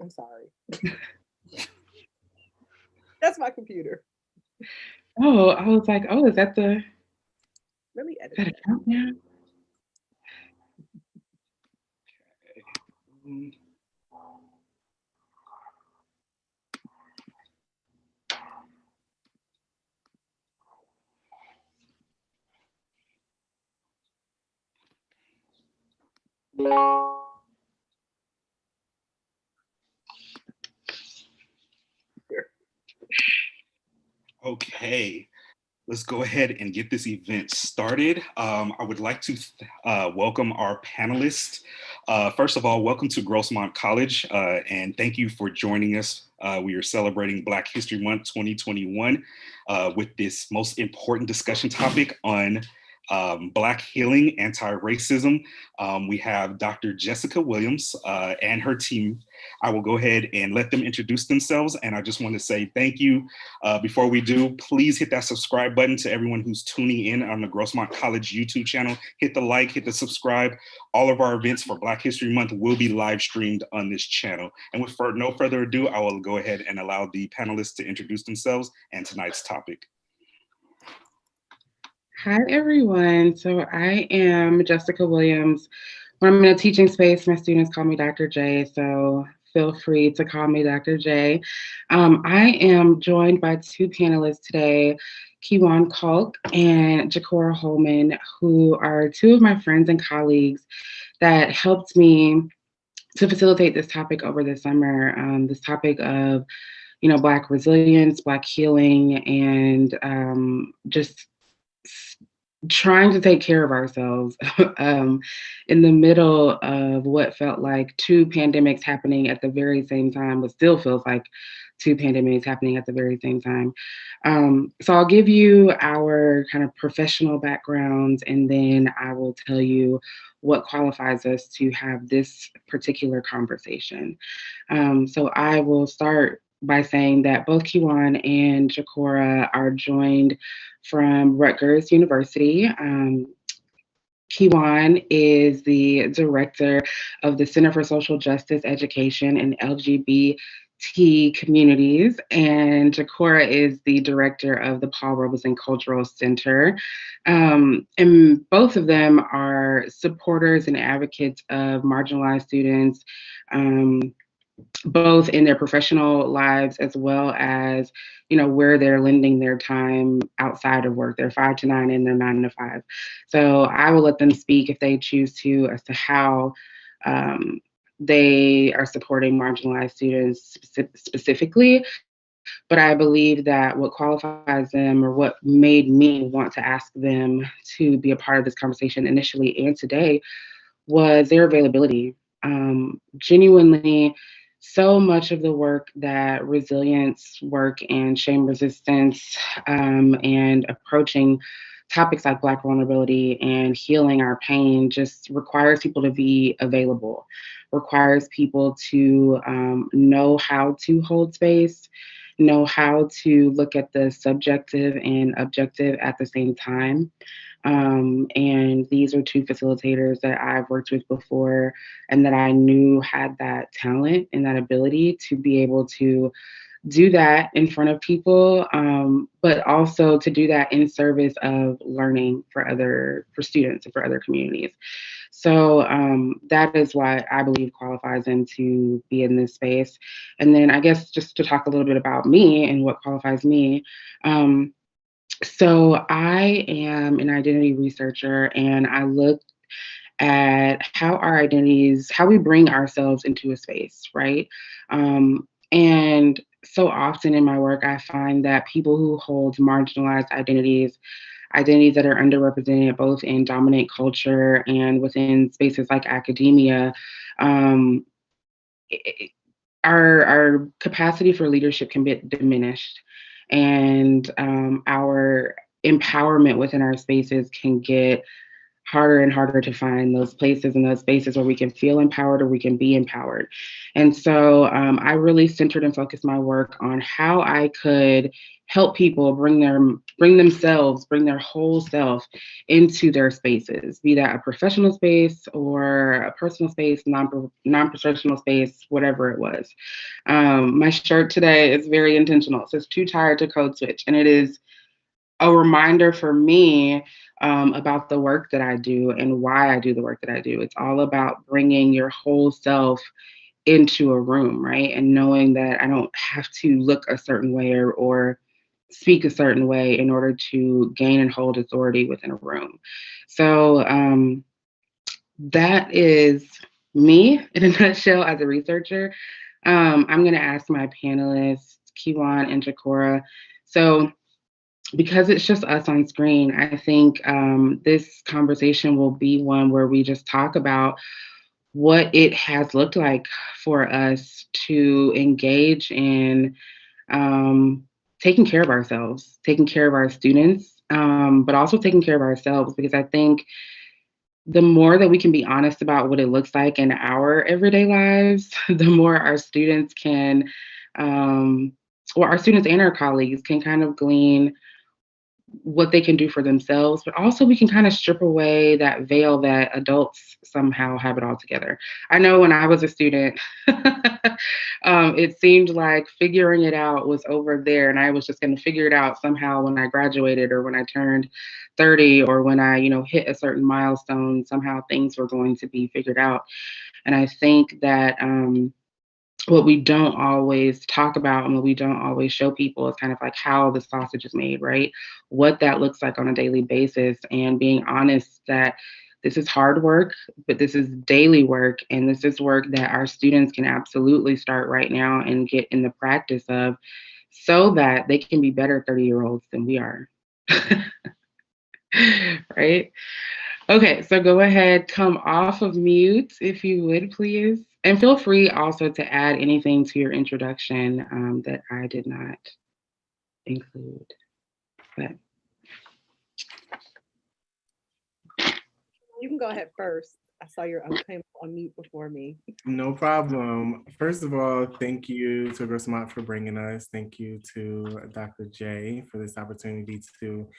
I'm sorry. That's my computer. Oh, I was like, oh, Let me is edit that a that. countdown? Mm, Here. Okay, let's go ahead and get this event started. I would like to welcome our panelists. First of all, welcome to Grossmont College, and thank you for joining us. We are celebrating Black History Month 2021 with this most important discussion topic on Black healing, anti-racism. We have Dr. Jessica Williams and her team. I will go ahead and let them introduce themselves. And I just want to say thank you. Before we do, please hit that subscribe button to everyone who's tuning in on the Grossmont College YouTube channel. Hit the like, hit the subscribe. All of our events for Black History Month will be live streamed on this channel. And with no further ado, I will go ahead and allow the panelists to introduce themselves and tonight's topic. Hi, everyone. So I am Jessica Williams. When I'm in a teaching space, my students call me Dr. J, so feel free to call me Dr. J. I am joined by two panelists today, Kiwan Kalk and Jakora Holman, who are two of my friends and colleagues that helped me to facilitate this topic over the summer, this topic of, Black resilience, Black healing, and just trying to take care of ourselves in the middle of what felt like two pandemics happening at the very same time, what still feels like two pandemics happening at the very same time. So I'll give you our kind of professional backgrounds, and then I will tell you what qualifies us to have this particular conversation. So I will start by saying that both Kiwan and Jakora are joined from Rutgers University. Kiwan is the director of the Center for Social Justice Education and LGBT communities, and Jakora is the director of the Paul Robeson Cultural Center. And both of them are supporters and advocates of marginalized students. Both in their professional lives as well as where they're lending their time outside of work. They're 5 to 9 and they're 9 to 5. So I will let them speak if they choose to as to how they are supporting marginalized students specifically. But I believe that what qualifies them or what made me want to ask them to be a part of this conversation initially and today was their availability. Genuinely, so much of the work that resilience work and shame resistance and approaching topics like Black vulnerability and healing our pain just requires people to be available, requires people to know how to hold space, know how to look at the subjective and objective at the same time. And these are two facilitators that I've worked with before and that I knew had that talent and that ability to be able to do that in front of people, but also to do that in service of learning for students and for other communities. So that is why I believe qualifies them to be in this space. And then I guess just to talk a little bit about me and what qualifies me. So I am an identity researcher, and I look at how our identities, how we bring ourselves into a space, right? And so often in my work, I find that people who hold marginalized identities, identities that are underrepresented both in dominant culture and within spaces like academia, um, our capacity for leadership can be diminished, and our empowerment within our spaces can get harder and harder to find those places and those spaces where we can feel empowered or we can be empowered. And so I really centered and focused my work on how I could help people bring themselves, bring their whole self into their spaces, be that a professional space or a personal space, non-professional space, whatever it was. My shirt today is very intentional. It says "Too tired to code switch," and it is a reminder for me about the work that I do and why I do the work that I do. It's all about bringing your whole self into a room, right? And knowing that I don't have to look a certain way or speak a certain way in order to gain and hold authority within a room. So that is me in a nutshell as a researcher. I'm going to ask my panelists, Kiwan and Jakora. So because it's just us on screen, I think this conversation will be one where we just talk about what it has looked like for us to engage in taking care of ourselves, taking care of our students, but also taking care of ourselves. Because I think the more that we can be honest about what it looks like in our everyday lives, the more our students can, or our students and our colleagues can kind of glean what they can do for themselves, but also we can kind of strip away that veil that adults somehow have it all together. I know when I was a student, it seemed like figuring it out was over there, and I was just going to figure it out somehow when I graduated or when I turned 30 or when I, hit a certain milestone. Somehow things were going to be figured out. And I think that what we don't always talk about and what we don't always show people is kind of like how the sausage is made, right? What that looks like on a daily basis, and being honest that this is hard work, but this is daily work. And this is work that our students can absolutely start right now and get in the practice of so that they can be better 30-year-olds than we are. Right? Okay, so go ahead, come off of mute if you would, please. And feel free also to add anything to your introduction that I did not include. But You can go ahead first. I saw your came on mute before me. No problem. First of all, thank you to Grossmont for bringing us. Thank you to Dr. J for this opportunity to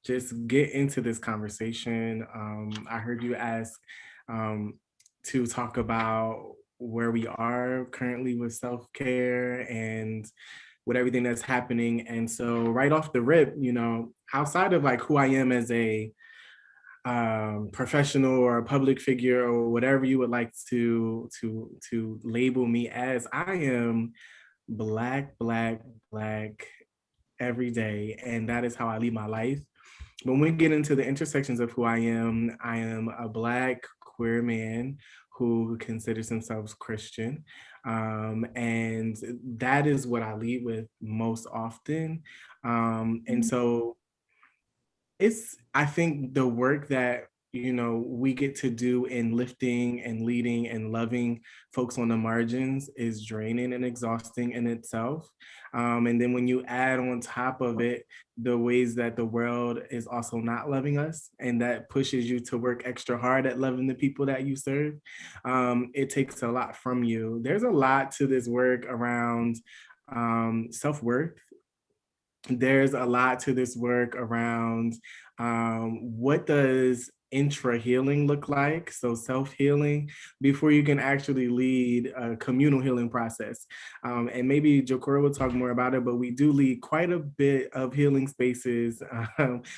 just get into this conversation. I heard you ask to talk about where we are currently with self-care and with everything that's happening. And so right off the rip, outside of like who I am as a professional or a public figure or whatever you would like to label me as, I am Black every day, and that is how I lead my life. When we get into the intersections of who I am a Black queer man who considers himself Christian. And that is what I lead with most often. And so I think the work that we get to do in lifting and leading and loving folks on the margins is draining and exhausting in itself. And then when you add on top of it the ways that the world is also not loving us, and that pushes you to work extra hard at loving the people that you serve, it takes a lot from you. There's a lot to this work around self-worth. There's a lot to this work around what does intra-healing look like, so self-healing, before you can actually lead a communal healing process. And maybe Jakora will talk more about it, but we do lead quite a bit of healing spaces.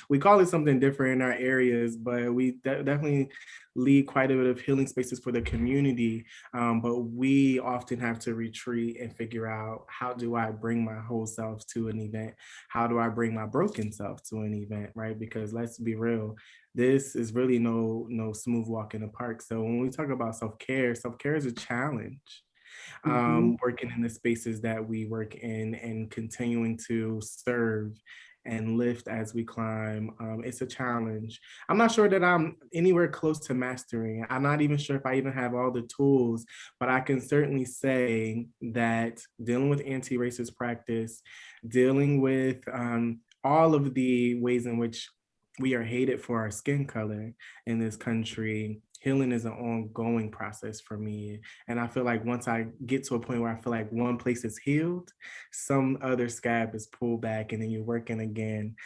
We call it something different in our areas, but we definitely lead quite a bit of healing spaces for the community. But we often have to retreat and figure out, how do I bring my whole self to an event? How do I bring my broken self to an event, right? Because let's be real, this is really no smooth walk in the park. So when we talk about self-care is a challenge. Working in the spaces that we work in and continuing to serve and lift as we climb, it's a challenge. I'm not sure that I'm anywhere close to mastering. I'm not even sure if I even have all the tools, but I can certainly say that dealing with anti-racist practice, dealing with all of the ways in which we are hated for our skin color in this country. Healing is an ongoing process for me. And I feel like once I get to a point where I feel like one place is healed, some other scab is pulled back and then you're working again.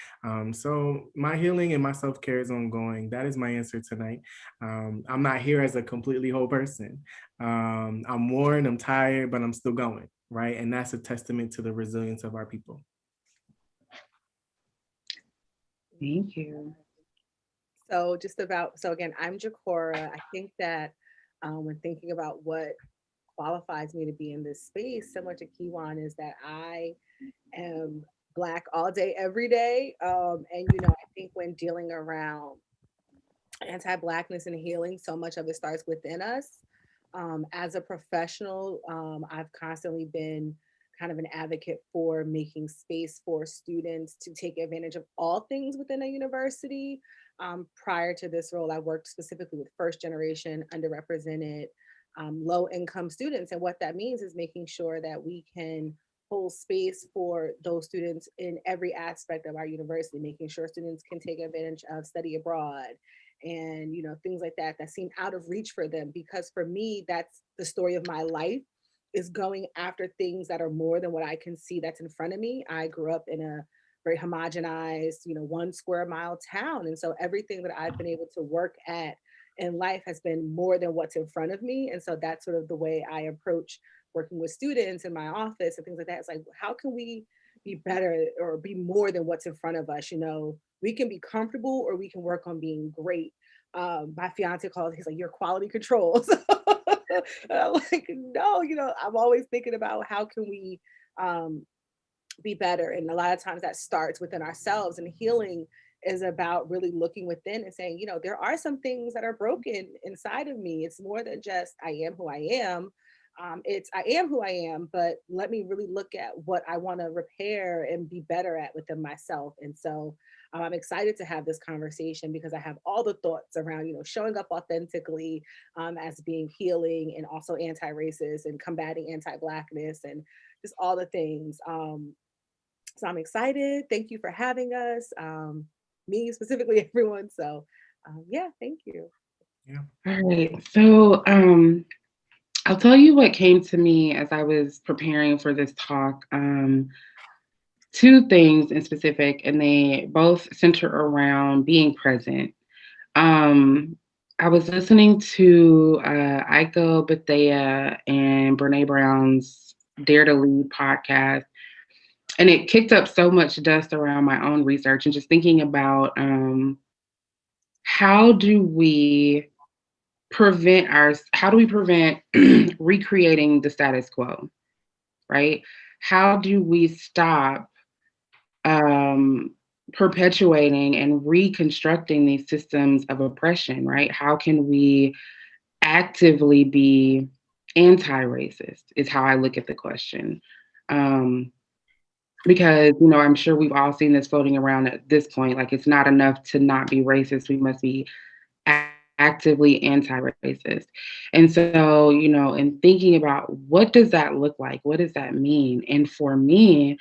So my healing and my self-care is ongoing. That is my answer tonight. I'm not here as a completely whole person. I'm worn, I'm tired, but I'm still going, right? And that's a testament to the resilience of our people. Thank you. So again, I'm Jacora. I think that when thinking about what qualifies me to be in this space, similar to Kiwan, is that I am Black all day, every day. And, I think when dealing around anti-Blackness and healing, so much of it starts within us. As a professional, I've constantly been kind of an advocate for making space for students to take advantage of all things within a university. Prior to this role, I worked specifically with first generation, underrepresented, low income students. And what that means is making sure that we can hold space for those students in every aspect of our university, making sure students can take advantage of study abroad and things like that seem out of reach for them. Because for me, that's the story of my life, is going after things that are more than what I can see that's in front of me. I grew up in a very homogenized, 1 square mile town. And so everything that I've been able to work at in life has been more than what's in front of me. And so that's sort of the way I approach working with students in my office and things like that. It's like, how can we be better or be more than what's in front of us? We can be comfortable or we can work on being great. My fiance he's like, your quality control. And I'm like, no, I'm always thinking about how can we be better. And a lot of times that starts within ourselves, and healing is about really looking within and saying, there are some things that are broken inside of me. It's more than just I am who I am. It's I am who I am, but let me really look at what I want to repair and be better at within myself. And so I'm excited to have this conversation because I have all the thoughts around, showing up authentically as being healing and also anti-racist and combating anti-Blackness and just all the things. So I'm excited. Thank you for having us. Me specifically, everyone. So yeah, thank you. Yeah. All right. So I'll tell you what came to me as I was preparing for this talk. 2 things in specific, and they both center around being present. I was listening to Aiko Bethea and Brene Brown's Dare to Lead podcast, and it kicked up so much dust around my own research and just thinking about how do we prevent recreating the status quo, right? How do we stop perpetuating and reconstructing these systems of oppression, right? How can we actively be anti-racist is how I look at the question. Because, I'm sure we've all seen this floating around at this point, like it's not enough to not be racist, we must be actively anti-racist. And so, in thinking about what does that look like? What does that mean? And for me,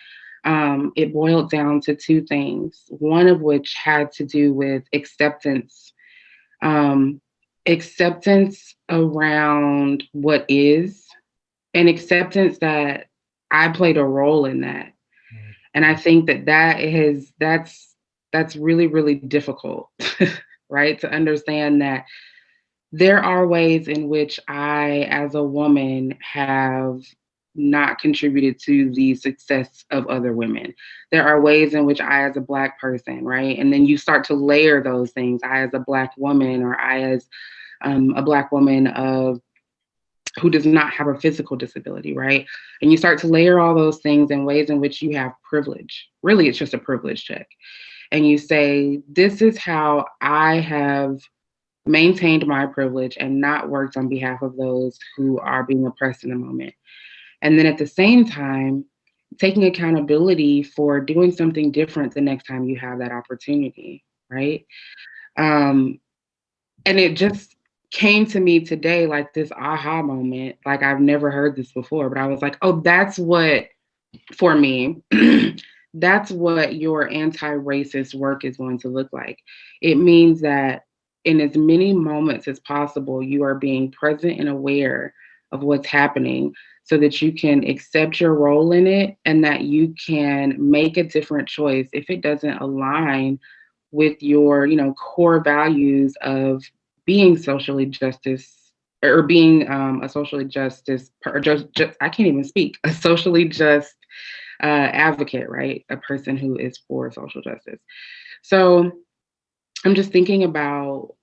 it boiled down to 2 things, one of which had to do with acceptance. Acceptance around what is, and acceptance that I played a role in that. And I think that's really, really difficult, right? To understand that there are ways in which I, as a woman, have not contributed to the success of other women. There are ways in which I, as a Black person, right? And then you start to layer those things. I, as a Black woman, or I, as a Black woman who does not have a physical disability, right? And you start to layer all those things in ways in which you have privilege. Really, it's just a privilege check. And you say, this is how I have maintained my privilege and not worked on behalf of those who are being oppressed in the moment. And then at the same time, taking accountability for doing something different the next time you have that opportunity, right? And it just came to me today, like this aha moment, like I've never heard this before, but I was like, oh, that's what, for me, that's what your anti-racist work is going to look like. It means that in as many moments as possible, you are being present and aware of what's happening so that you can accept your role in it and that you can make a different choice if it doesn't align with your, core values of being socially justice or being a socially justice or just I can't even speak, a socially just advocate, right? A person who is for social justice. So I'm just thinking about,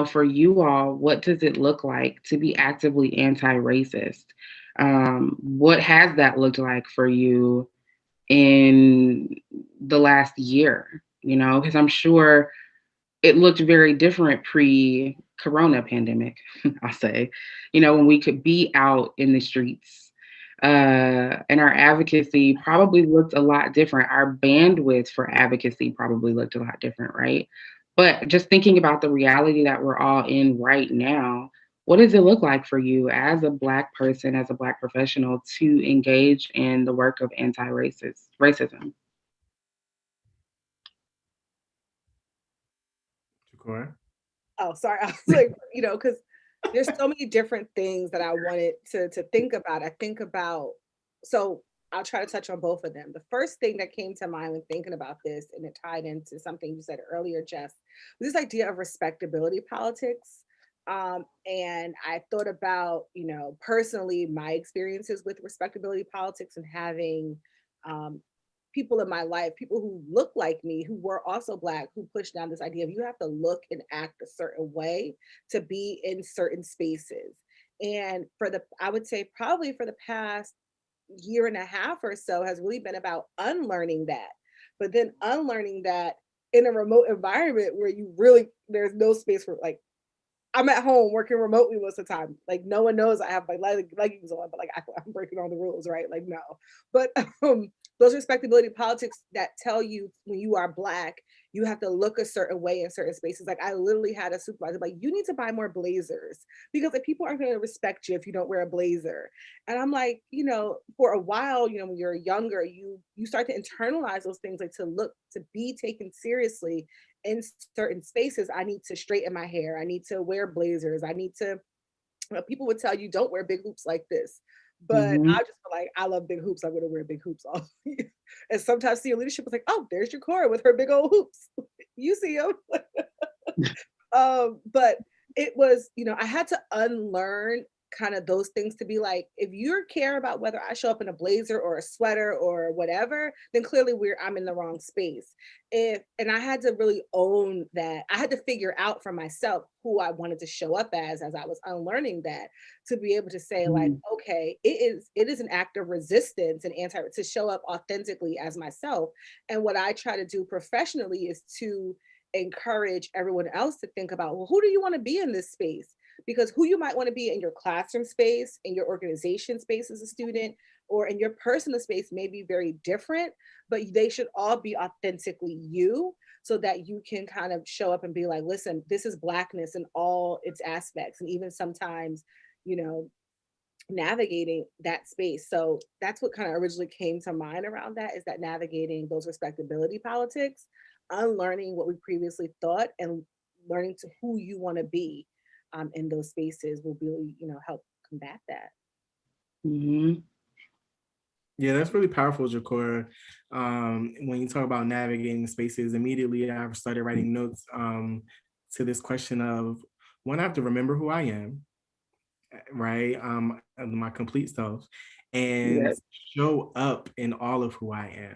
for you all, what does it look like to be actively anti-racist? What has that looked like for you in the last year? Because I'm sure it looked very different pre-corona pandemic, I'll say, when we could be out in the streets. And our advocacy probably looked a lot different. Our bandwidth for advocacy probably looked a lot different, right? But just thinking about the reality that we're all in right now, what does it look like for you as a Black person, as a Black professional, to engage in the work of racism? Jakora? Oh, sorry. I was like, because there's so many different things that I wanted to think about. I think about, so I'll try to touch on both of them. The first thing that came to mind when thinking about this, and it tied into something you said earlier, Jess, was this idea of respectability politics. And I thought about, personally my experiences with respectability politics and having um, people in my life, people who look like me, who were also Black, who pushed down this idea of you have to look and act a certain way to be in certain spaces. And I would say probably for the past year and a half or so has really been about unlearning that, but then unlearning that in a remote environment where there's no space for, like, I'm at home working remotely most of the time. Like, no one knows I have my leggings on, but like I'm breaking all the rules, right? Like, no. But those respectability politics that tell you when you are Black, you have to look a certain way in certain spaces. Like, I literally had a supervisor like, you need to buy more blazers because like people aren't going to respect you if you don't wear a blazer. And I'm like, for a while, when you're younger, you start to internalize those things, like to be taken seriously in certain spaces. I need to straighten my hair. I need to wear blazers. I need to, people would tell you, don't wear big hoops like this. But Mm-hmm. I just feel like I love big hoops. I'm going to wear big hoops all. And sometimes senior leadership is like, oh, there's your Cora with her big old hoops. You see them. But it was, I had to unlearn kind of those things to be like, if you care about whether I show up in a blazer or a sweater or whatever, then clearly I'm in the wrong space. And I had to really own that. I had to figure out for myself who I wanted to show up as I was unlearning that, to be able to say like, okay, it is an act of resistance and to show up authentically as myself. And what I try to do professionally is to encourage everyone else to think about, well, who do you want to be in this space? Because who you might want to be in your classroom space, in your organization space as a student, or in your personal space may be very different, but they should all be authentically you, so that you can kind of show up and be like, listen, this is Blackness in all its aspects. And even sometimes, navigating that space. So that's what kind of originally came to mind around that, is that navigating those respectability politics, unlearning what we previously thought, and learning to who you want to be in those spaces will really, help combat that. Mm-hmm. Yeah, that's really powerful, Jakora. When you talk about navigating spaces, immediately I started writing notes to this question of, one, I have to remember who I am, right? My complete self, and Yes. show up in all of who I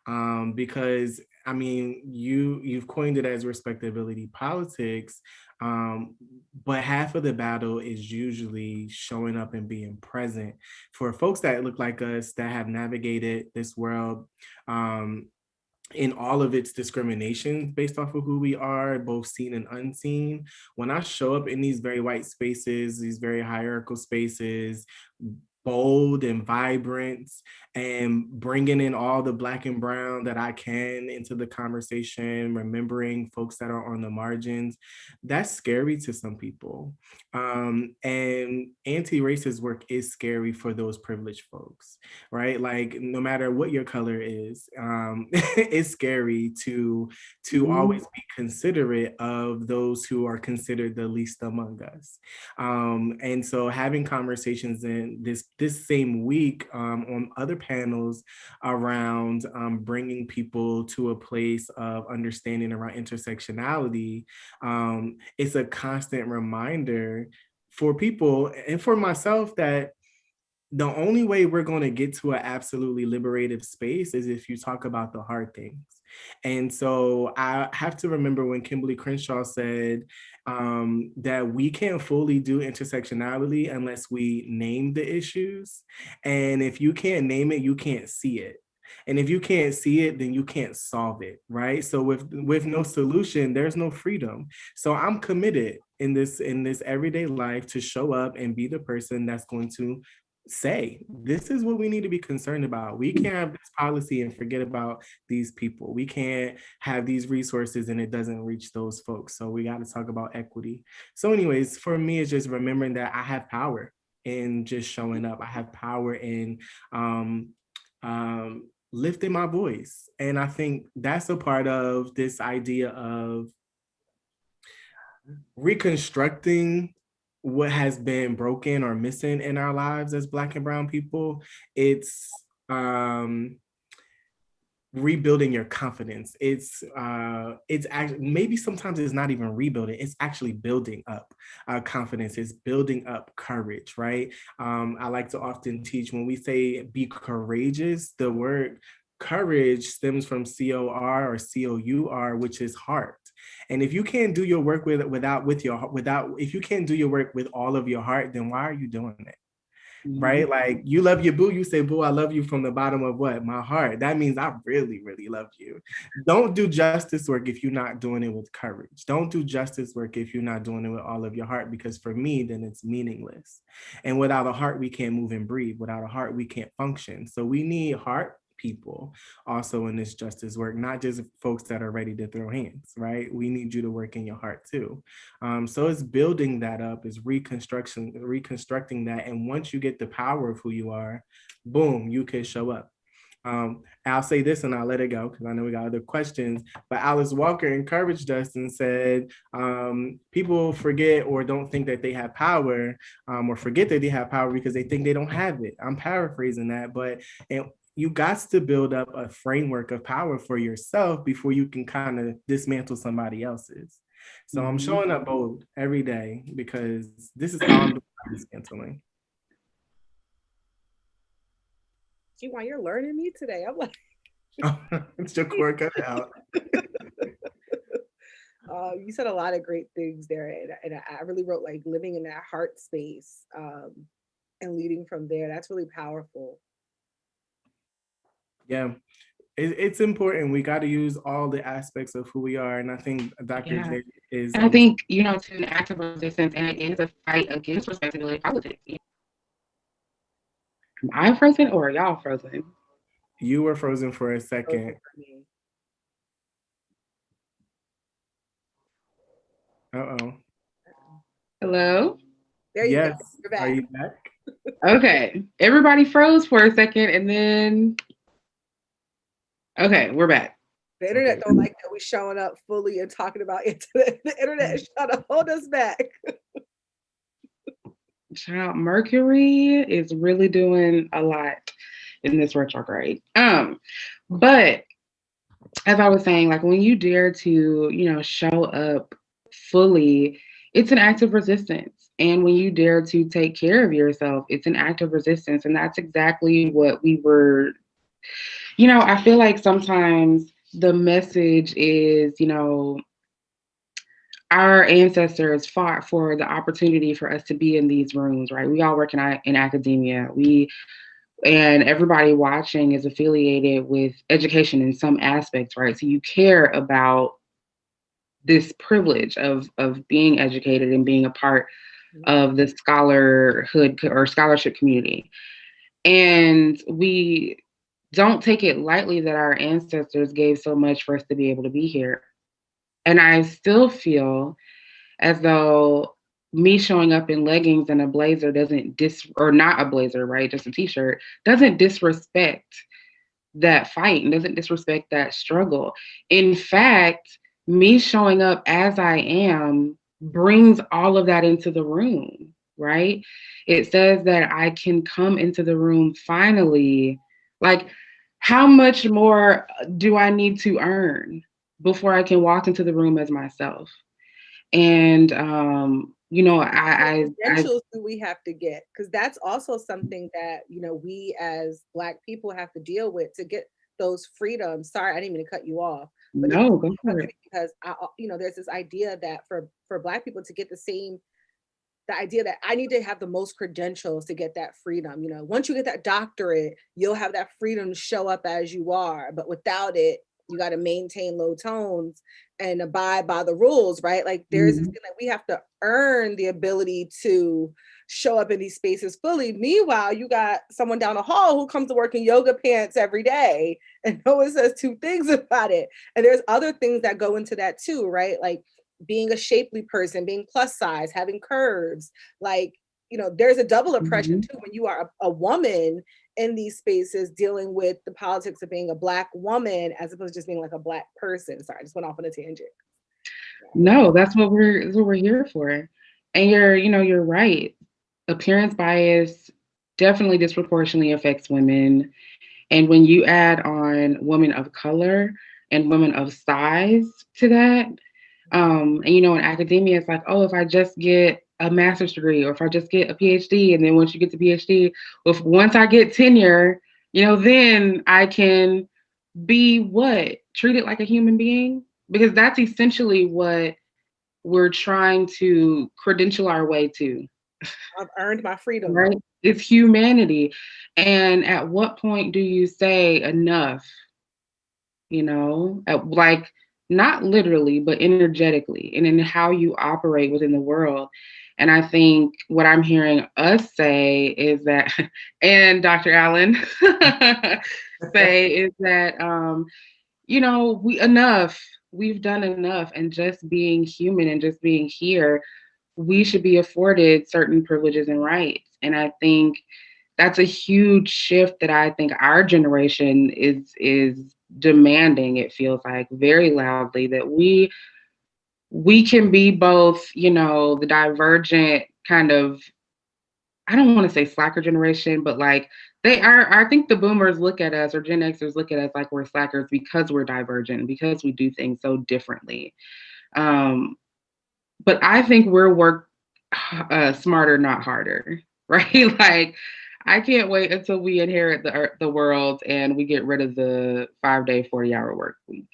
am. Because I mean, you've coined it as respectability politics, but half of the battle is usually showing up and being present. For folks that look like us, that have navigated this world, in all of its discriminations based off of who we are, both seen and unseen. When I show up in these very white spaces, these very hierarchical spaces, bold and vibrant, and bringing in all the Black and brown that I can into the conversation, remembering folks that are on the margins, that's scary to some people. And anti-racist work is scary for those privileged folks, right? Like no matter what your color is, it's scary to always be considerate of those who are considered the least among us. And so having conversations in this same week on other panels around bringing people to a place of understanding around intersectionality, it's a constant reminder for people and for myself that the only way we're going to get to an absolutely liberated space is if you talk about the hard things. And so I have to remember when Kimberly Crenshaw said that we can't fully do intersectionality unless we name the issues. And if you can't name it, you can't see it. And if you can't see it, then you can't solve it, right? So with no solution, there's no freedom. So I'm committed in this everyday life to show up and be the person that's going to say, this is what we need to be concerned about. We can't have this policy and forget about these people. We can't have these resources and it doesn't reach those folks. So we got to talk about equity. So anyways, for me, it's just remembering that I have power in just showing up. I have power in lifting my voice. And I think that's a part of this idea of reconstructing what has been broken or missing in our lives as Black and brown people. It's rebuilding your confidence. It's actually, maybe sometimes it's not even rebuilding, it's actually building up confidence. It's building up courage, right? I like to often teach when we say be courageous, the word courage stems from C-O-R or C-O-U-R, which is heart. And if you can't do your work if you can't do your work with all of your heart, then why are you doing it? Right? Like you love your boo, you say, boo, I love you from the bottom of what? My heart. That means I really, really love you. Don't do justice work if you're not doing it with courage. Don't do justice work if you're not doing it with all of your heart, because for me, then it's meaningless. And without a heart, we can't move and breathe. Without a heart, we can't function. So we need heart people also in this justice work, not just folks that are ready to throw hands, right? We need you to work in your heart too. So it's building that up, is reconstructing that. And once you get the power of who you are, boom, you can show up. I'll say this and I'll let it go because I know we got other questions, but Alice Walker encouraged us and said, people forget or don't think that they have power or forget that they have power because they think they don't have it. I'm paraphrasing that, but you got to build up a framework of power for yourself before you can kind of dismantle somebody else's. So I'm showing up bold every day because this is how I'm doing dismantling. Why you're learning me today? I'm like, it's your core cut out. You said a lot of great things there, and I really wrote like living in that heart space and leading from there. That's really powerful. Yeah, it's important. We got to use all the aspects of who we are, and I think Dr. J is. And I think, to an act of resistance, and it is a fight against respectability politics. Am I frozen or are y'all frozen? You were frozen for a second. Uh-oh. Hello? There you yes. go. You're back. Are you back? Okay. Everybody froze for a second and then... Okay, we're back. The internet don't like that we showing up fully and talking about internet. The internet is trying to hold us back. Child, Mercury is really doing a lot in this retrograde. But as I was saying, like when you dare to, show up fully, it's an act of resistance. And when you dare to take care of yourself, it's an act of resistance. And that's exactly what we were, I feel like sometimes the message is, our ancestors fought for the opportunity for us to be in these rooms, right? We all work in academia. And everybody watching is affiliated with education in some aspects, right? So you care about this privilege of being educated and being a part of the scholarhood or scholarship community. And we don't take it lightly that our ancestors gave so much for us to be able to be here. And I still feel as though me showing up in leggings and a blazer doesn't or not a blazer, right? Just a t-shirt, doesn't disrespect that fight and doesn't disrespect that struggle. In fact, me showing up as I am brings all of that into the room, right? It says that I can come into the room finally. Like, how much more do I need to earn before I can walk into the room as myself? And credentials do we have to get? Because that's also something that, we as Black people have to deal with to get those freedoms. Sorry, I didn't mean to cut you off, but no, go for it. because there's this idea that for Black people to get the idea that I need to have the most credentials to get that freedom. Once you get that doctorate, you'll have that freedom to show up as you are. But without it, you got to maintain low tones and abide by the rules, right? Like there's this thing that we have to earn the ability to show up in these spaces fully. Meanwhile, you got someone down the hall who comes to work in yoga pants every day and no one says two things about it. And there's other things that go into that too, right? Like being a shapely person, being plus size, having curves, like, there's a double oppression too when you are a woman in these spaces dealing with the politics of being a Black woman as opposed to just being like a Black person. Sorry, I just went off on a tangent. No, that's what we're here for. And you're right. Appearance bias definitely disproportionately affects women. And when you add on women of color and women of size to that, and in academia, it's like, oh, if I just get a master's degree or if I just get a PhD, and then once you get the PhD, once I get tenure, then I can be what? Treated like a human being? Because that's essentially what we're trying to credential our way to. I've earned my freedom. Right? It's humanity. And at what point do you say enough? Like not literally, but energetically and in how you operate within the world. And I think what I'm hearing us say is that, and Dr. Allen say is that, we've done enough, and just being human and just being here, we should be afforded certain privileges and rights. And I think that's a huge shift that I think our generation is demanding. It feels like very loudly that we can be both, the divergent kind of, I don't want to say slacker generation, but like they are, I think the boomers look at us or Gen Xers look at us like we're slackers because we're divergent, because we do things so differently. But I think we're work smarter, not harder, right? Like, I can't wait until we inherit the world and we get rid of the 5-day, 40-hour work week.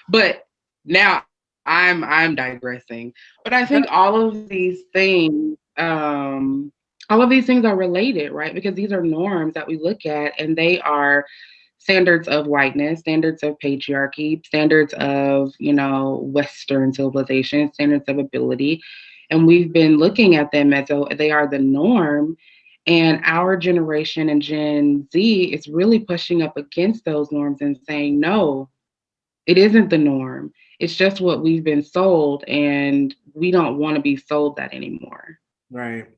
But now I'm digressing. But I think all of these things are related, right? Because these are norms that we look at, and they are standards of whiteness, standards of patriarchy, standards of, Western civilization, standards of ability. And we've been looking at them as though they are the norm. And our generation and Gen Z is really pushing up against those norms and saying, no, it isn't the norm. It's just what we've been sold, and we don't want to be sold that anymore. Right.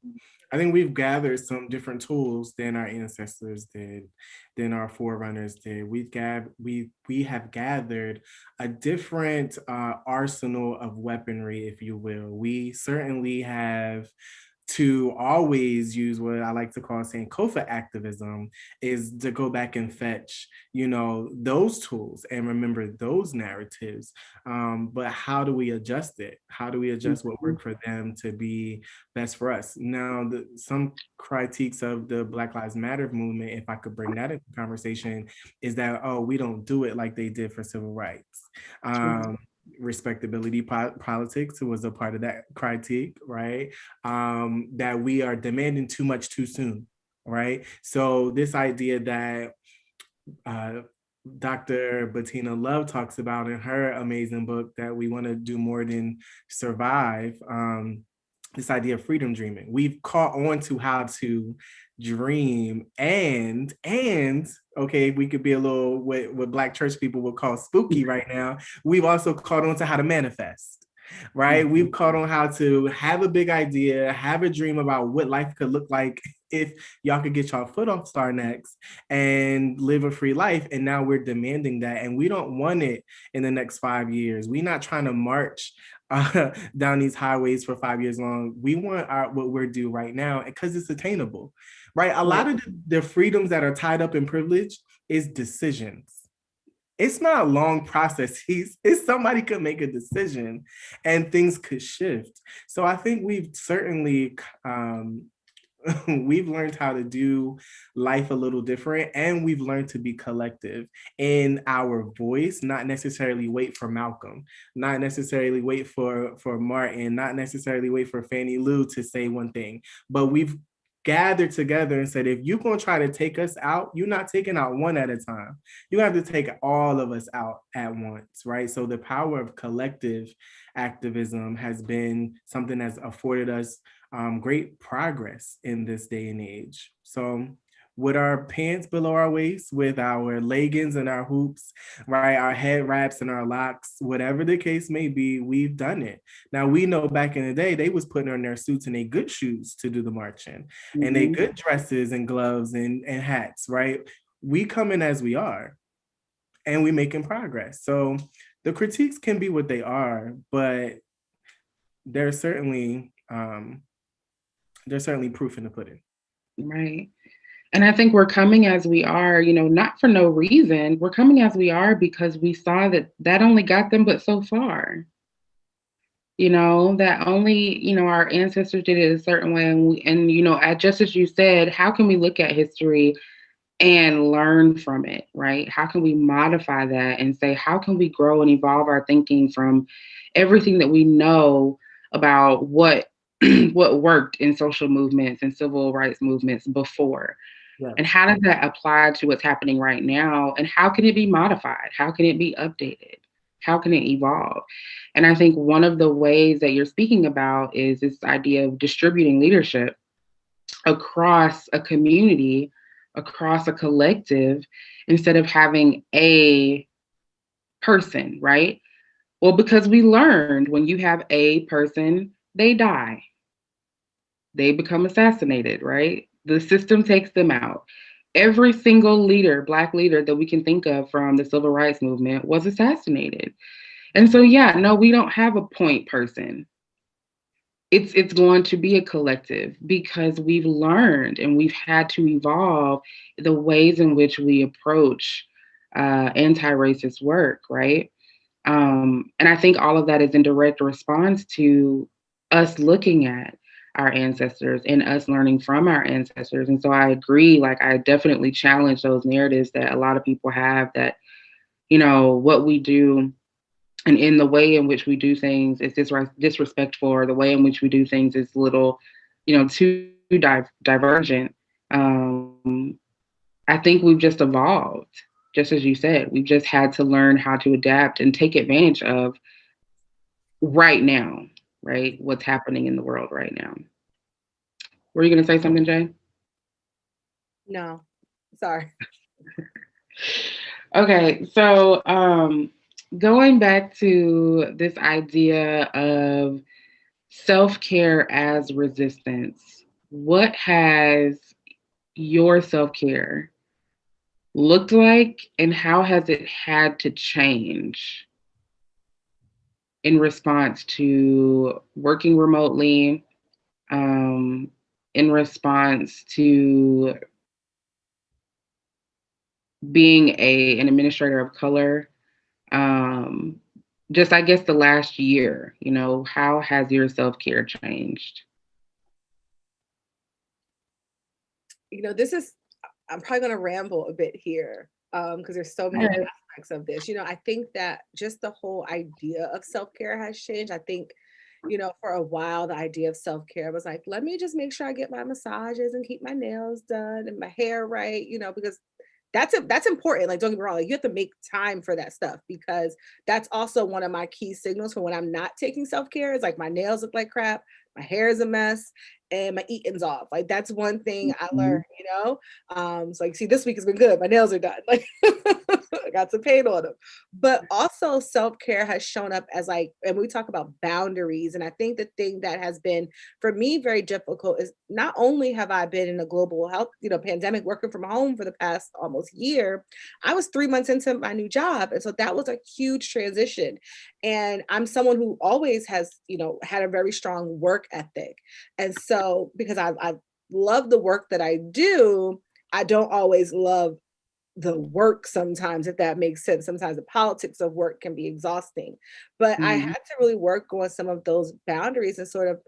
I think we've gathered some different tools than our ancestors did, than our forerunners did. We have gathered a different arsenal of weaponry, if you will. We certainly have to always use what I like to call Sankofa activism, is to go back and fetch, those tools and remember those narratives. But how do we adjust it? How do we adjust what worked for them to be best for us? Now, some critiques of the Black Lives Matter movement, if I could bring that into conversation, is that, oh, we don't do it like they did for civil rights. Respectability politics was a part of that critique, right? That we are demanding too much too soon, right? So this idea that Dr. Bettina Love talks about in her amazing book, that we want to do more than survive, this idea of freedom dreaming. We've caught on to how to dream, and okay, we could be a little what Black church people would call spooky right now. We've also caught on to how to manifest, right? We've caught on how to have a big idea, have a dream about what life could look like if y'all could get y'all foot off Star Next and live a free life. And now we're demanding that, and we don't want it in the next 5 years. We're not trying to march down these highways for 5 years long. We want what we're due right now because it's attainable, right? A lot of the freedoms that are tied up in privilege is decisions. It's not long processes. It's somebody could make a decision and things could shift. So I think we've certainly we've learned how to do life a little different, and we've learned to be collective in our voice, not necessarily wait for Malcolm, not necessarily wait for Martin, not necessarily wait for Fannie Lou to say one thing, but we've gathered together and said, if you're going to try to take us out, you're not taking out one at a time. You have to take all of us out at once, right? So the power of collective activism has been something that's afforded us great progress in this day and age. So with our pants below our waist, with our leggings and our hoops, right, our head wraps and our locks, whatever the case may be, we've done it. Now we know back in the day, they was putting on their suits and their good shoes to do the marching, and they good dresses and gloves and hats, right? We come in as we are, and we making progress. So the critiques can be what they are, but there's certainly proof in the pudding. Right. And I think we're coming as we are, not for no reason. We're coming as we are because we saw that only got them but so far. That only, our ancestors did it a certain way. And just as you said, how can we look at history and learn from it, right? How can we modify that and say, how can we grow and evolve our thinking from everything that we know about what worked in social movements and civil rights movements before? Yeah. And how does that apply to what's happening right now? And how can it be modified? How can it be updated? How can it evolve? And I think one of the ways that you're speaking about is this idea of distributing leadership across a community, across a collective, instead of having a person, right? Well, because we learned when you have a person, they die. They become assassinated, right? The system takes them out. Every single leader, Black leader that we can think of from the civil rights movement was assassinated. And so, we don't have a point person. It's going to be a collective because we've learned and we've had to evolve the ways in which we approach anti-racist work, right? And I think all of that is in direct response to us looking at our ancestors and us learning from our ancestors. And so I agree, I definitely challenge those narratives that a lot of people have that, what we do and in the way in which we do things is disrespectful, or the way in which we do things is little, too divergent. I think we've just evolved, just as you said. We've just had to learn how to adapt and take advantage of right now, right? What's happening in the world right now. Were you going to say something, Jay? No, sorry. Okay, so going back to this idea of self-care as resistance, what has your self-care looked like, and how has it had to change in response to working remotely, in response to being an administrator of color? Just, I guess, the last year, how has your self-care changed? I'm probably going to ramble a bit here because there's so many aspects of this. I think that just the whole idea of self-care has changed. I think, for a while, the idea of self-care was like, let me just make sure I get my massages and keep my nails done and my hair right, because that's important. Don't get me wrong. You have to make time for that stuff, because that's also one of my key signals for when I'm not taking self-care. It's like my nails look like crap, my hair is a mess, and my eating's off. Like that's one thing I Mhm. learned, you know? So like, see, this week has been good. My nails are done. Like I got some paint on them. But also self-care has shown up as like, and we talk about boundaries. And I think the thing that has been for me very difficult is not only have I been in a global health, pandemic working from home for the past almost year, I was 3 months into my new job. And so that was a huge transition. And I'm someone who always has, had a very strong work ethic. And so, because I love the work that I do, I don't always love the work sometimes, if that makes sense. Sometimes the politics of work can be exhausting. But I Mhm. had to really work on some of those boundaries and sort of,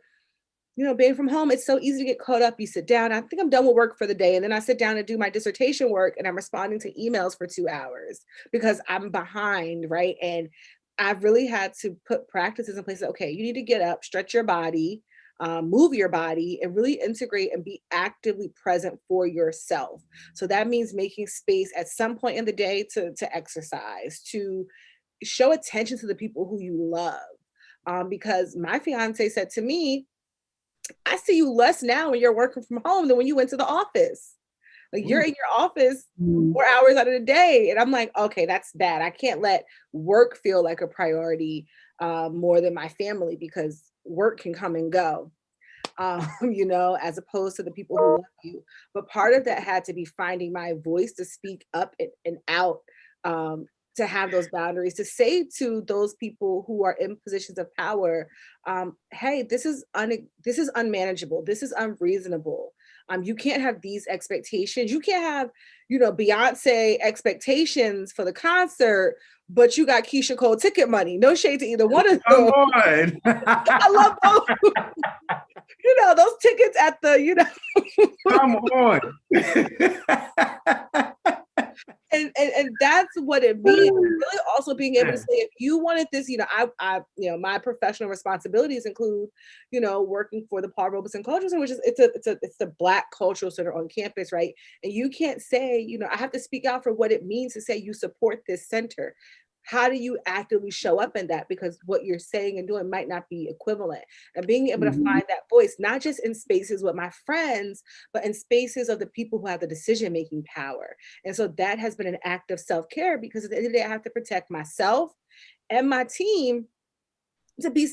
being from home, it's so easy to get caught up. You sit down, I think I'm done with work for the day. And then I sit down and do my dissertation work and I'm responding to emails for 2 hours because I'm behind, right? And I've really had to put practices in place. Okay, you need to get up, stretch your body, move your body, and really integrate and be actively present for yourself. So that means making space at some point in the day to exercise, to show attention to the people who you love. Because my fiance said to me, I see you less now when you're working from home than when you went to the office. Like you're Ooh. in your office Mhm. 4 hours out of the day. And I'm like, okay, that's bad. I can't let work feel like a priority more than my family because work can come and go, as opposed to the people who love you. But part of that had to be finding my voice to speak up and out, um, to have those boundaries, to say to those people who are in positions of power, hey, this is unmanageable. This is unreasonable. You can't have these expectations. You can't have, Beyonce expectations for the concert, but you got Keisha Cole ticket money. No shade to either one of Come them. on. I love both. Those tickets at the, Come on. and that's what it means. Really also being able to say, if you wanted this, my professional responsibilities include, working for the Paul Robeson Cultural Center, which is it's the Black Cultural Center on campus, right? And you can't say, I have to speak out for what it means to say you support this center. How do you actively show up in that? Because what you're saying and doing might not be equivalent. And being able to Mhm. find that voice, not just in spaces with my friends, but in spaces of the people who have the decision-making power. And so that has been an act of self-care because at the end of the day, I have to protect myself and my team to be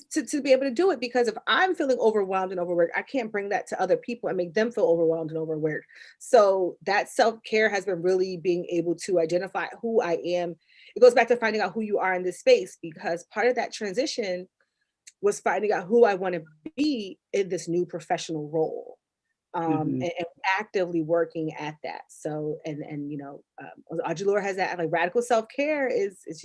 able to do it. Because if I'm feeling overwhelmed and overworked, I can't bring that to other people and make them feel overwhelmed and overworked. So that self-care has been really being able to identify who I am. It goes back to finding out who you are in this space, because part of that transition was finding out who I want to be in this new professional role, Mhm. and actively working at that. So, Audre Lorde has that, like, radical self-care is, it's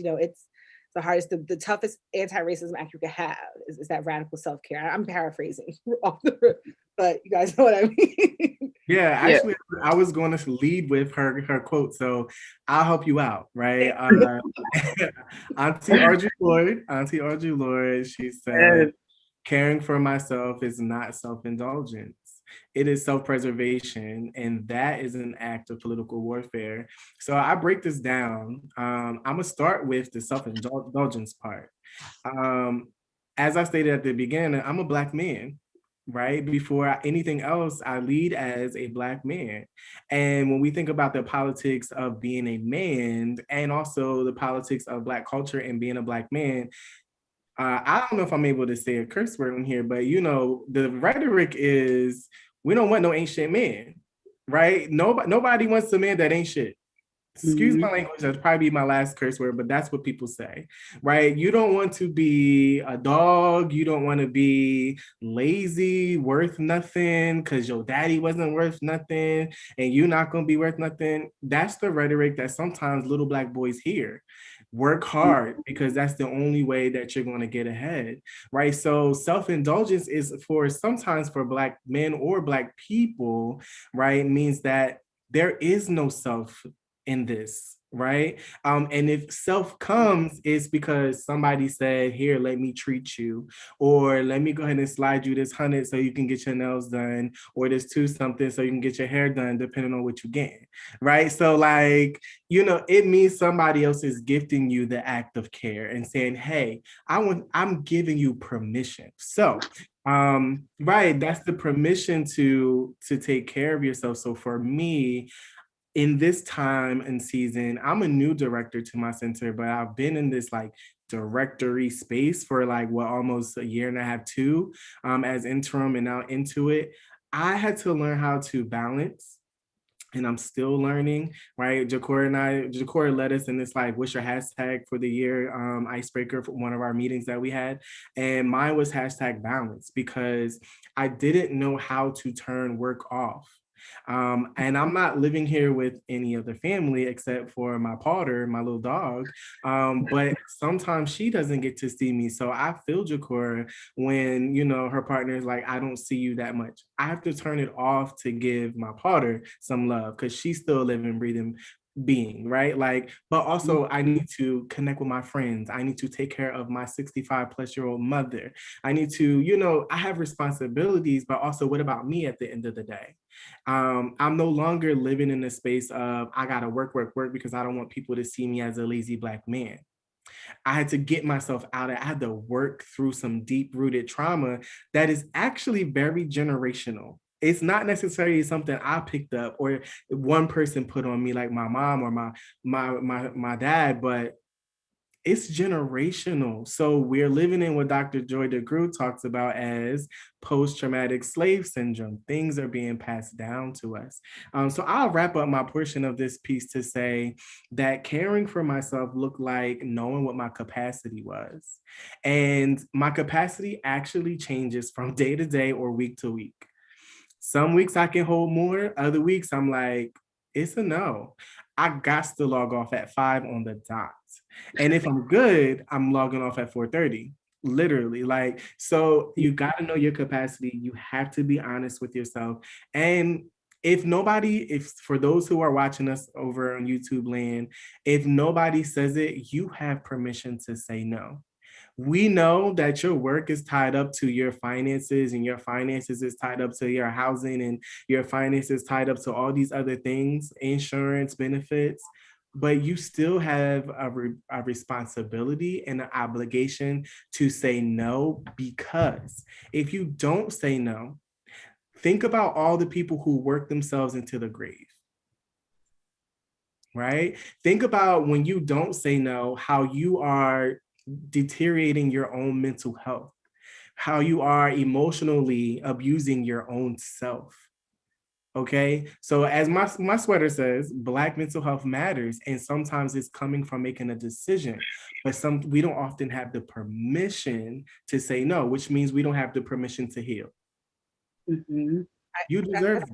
the hardest, the toughest anti-racism act you could have is that radical self-care. I'm paraphrasing off the rip, but you guys know what I mean. Yeah, Yeah. actually, I was going to lead with her quote, so I'll help you out, right? Auntie Audre Lorde, she said, Yes. caring for myself is not self-indulgence. It is self-preservation, and that is an act of political warfare. So I break this down. I'm gonna start with the self-indulgence part. Um, as I stated at the beginning, I'm a Black man, right? Anything else, I lead as a Black man. And when we think about the politics of being a man and also the politics of Black culture and being a Black man, I don't know if I'm able to say a curse word in here, but the rhetoric is we don't want no ancient man, right? Nobody wants a man that ain't shit. Excuse Mhm. my language, that's probably my last curse word, but that's what people say, right? You don't want to be a dog. You don't want to be lazy, worth nothing, because your daddy wasn't worth nothing, and you're not going to be worth nothing. That's the rhetoric that sometimes little Black boys hear. Work hard because that's the only way that you're going to get ahead, right? So self-indulgence is sometimes for Black men or Black people, right? Means that there is no self in this, right? And if self comes, it's because somebody said, here, let me treat you, or let me go ahead and slide you this 100 so you can get your nails done, or this 2 something so you can get your hair done, depending on what you get, right? So like, it means somebody else is gifting you the act of care and saying, hey, I'm giving you permission. So Right, that's the permission to take care of yourself. So for me, in this time and season, I'm a new director to my center, but I've been in this like directory space for like what, almost a year and a half, two, as interim and now into it. I had to learn how to balance, and I'm still learning, right? Jacora led us in this like, what's your hashtag for the year icebreaker for one of our meetings that we had. And mine was hashtag balance, because I didn't know how to turn work off. And I'm not living here with any other family except for my Potter, my little dog. But sometimes she doesn't get to see me. So I feel Jacora when, you know, her partner is like, I don't see you that much. I have to turn it off to give my Potter some love, because she's still a living, breathing being, right? Like, but also I need to connect with my friends. I need to take care of my 65+ year old mother. I need to, you know, I have responsibilities, but also what about me at the end of the day? I'm no longer living in the space of I gotta work, work, work because I don't want people to see me as a lazy Black man. I had to get myself out. I had to work through some deep rooted trauma that is actually very generational. It's not necessarily something I picked up or one person put on me, like my mom or my dad, but it's generational. So we're living in what Dr. Joy DeGruy talks about as post-traumatic slave syndrome. Things are being passed down to us. So I'll wrap up my portion of this piece to say that caring for myself looked like knowing what my capacity was. And my capacity actually changes from day to day or week to week. Some weeks I can hold more, other weeks I'm like, it's a no. I got to log off at 5 on the dot. And if I'm good, I'm logging off at 4:30. Literally, like, so you got to know your capacity. You have to be honest with yourself. And if for those who are watching us over on YouTube land, if nobody says it, you have permission to say no. We know that your work is tied up to your finances, and your finances is tied up to your housing, and your finances tied up to all these other things, insurance, benefits, but you still have a responsibility and an obligation to say no, because if you don't say no, think about all the people who work themselves into the grave. Right? Think about when you don't say no, how you are deteriorating your own mental health, how you are emotionally abusing your own self. Okay, so as my sweater says, Black mental health matters, and sometimes it's coming from making a decision, but we don't often have the permission to say no, which means we don't have the permission to heal. Mm-hmm. You deserve it.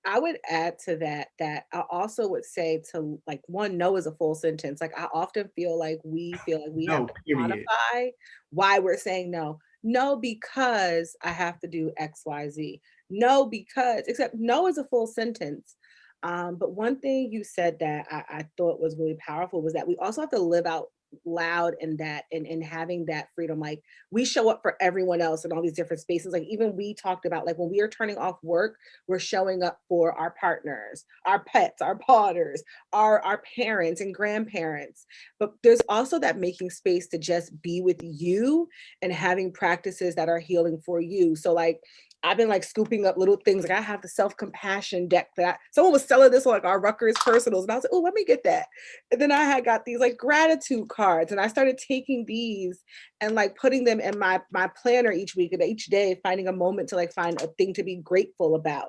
I would add to that I also would say to, like, one, no is a full sentence. Like, I often feel like we have No, to period. quantify why we're saying no. No, because I have to do X, Y, Z. No, because, except no is a full sentence. But one thing you said that I thought was really powerful was that we also have to live out loud in that, and having that freedom. Like, we show up for everyone else in all these different spaces. Like, even we talked about, like, when we are turning off work, we're showing up for our partners, our pets, our potters, our parents and grandparents. But there's also that making space to just be with you and having practices that are healing for you. So, like, I've been like scooping up little things. Like, I have the self-compassion deck that someone was selling this on like our Rutgers personals. And I was like, oh, let me get that. And then I had got these like gratitude cards, and I started taking these and like putting them in my planner each week and each day, finding a moment to like find a thing to be grateful about.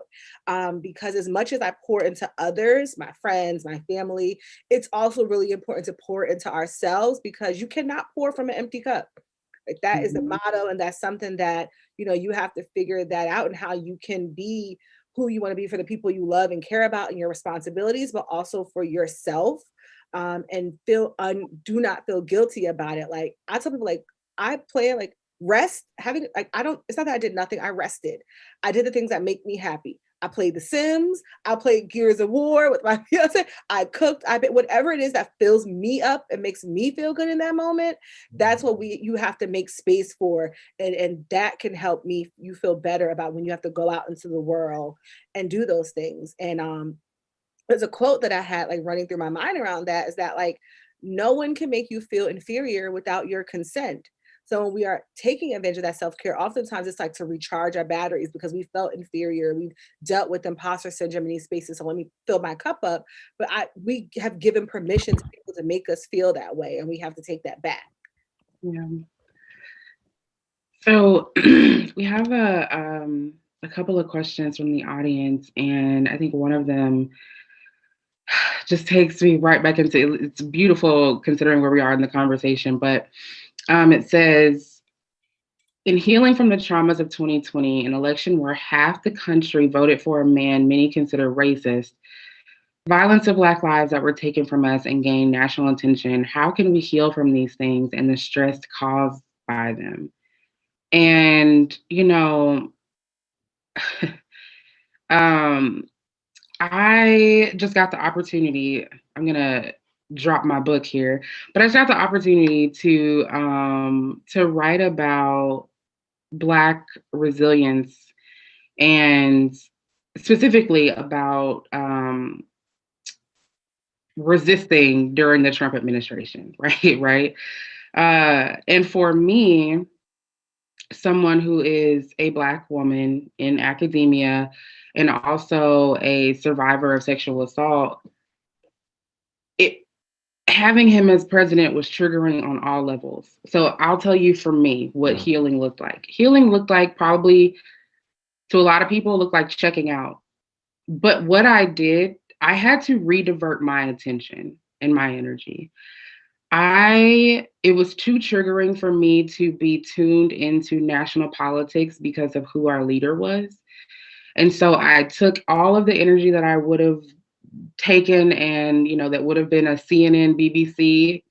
Because as much as I pour into others, my friends, my family, it's also really important to pour into ourselves, because you cannot pour from an empty cup. Like, that is the motto, and that's something that, you know, you have to figure that out, and how you can be who you want to be for the people you love and care about and your responsibilities, but also for yourself. And do not feel guilty about it. Like, I tell people, like, I plan, like, rest, having, like, I don't, it's not that I did nothing. I rested. I did the things that make me happy. I played The Sims. I played Gears of War with my fiance. I cooked. Whatever it is that fills me up and makes me feel good in that moment. That's what you have to make space for, and that can help you feel better about when you have to go out into the world and do those things. And there's a quote that I had like running through my mind around that, is that, like, no one can make you feel inferior without your consent. So when we are taking advantage of that self-care, oftentimes it's like to recharge our batteries because we felt inferior. We've dealt with imposter syndrome in these spaces. So let me fill my cup up. But we have given permission to people to make us feel that way, and we have to take that back. Yeah. So we have a couple of questions from the audience, and I think one of them just takes me right back into, it's beautiful considering where we are in the conversation, but it says, in healing from the traumas of 2020, an election where half the country voted for a man many consider racist, violence of Black lives that were taken from us and gained national attention, how can we heal from these things and the stress caused by them? And, you know, I just got the opportunity, I'm gonna drop my book here, but I just got the opportunity to write about Black resilience and specifically about resisting during the Trump administration, right? Right. And for me, someone who is a Black woman in academia and also a survivor of sexual assault, having him as president was triggering on all levels. So I'll tell you for me what healing looked like. Healing looked like, probably to a lot of people, looked like checking out. But what I did, I had to redivert my attention and my energy. It was too triggering for me to be tuned into national politics because of who our leader was. And so I took all of the energy that I would have taken, and, you know, that would have been a CNN, BBC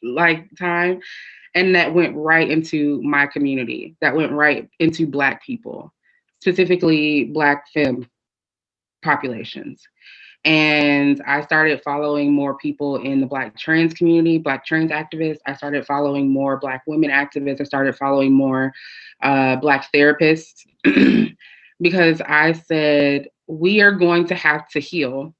like time, and that went right into my community. That went right into Black people, specifically Black femme populations. And I started following more people in the Black trans community, Black trans activists. I started following more Black women activists. I started following more Black therapists because I said, we are going to have to heal.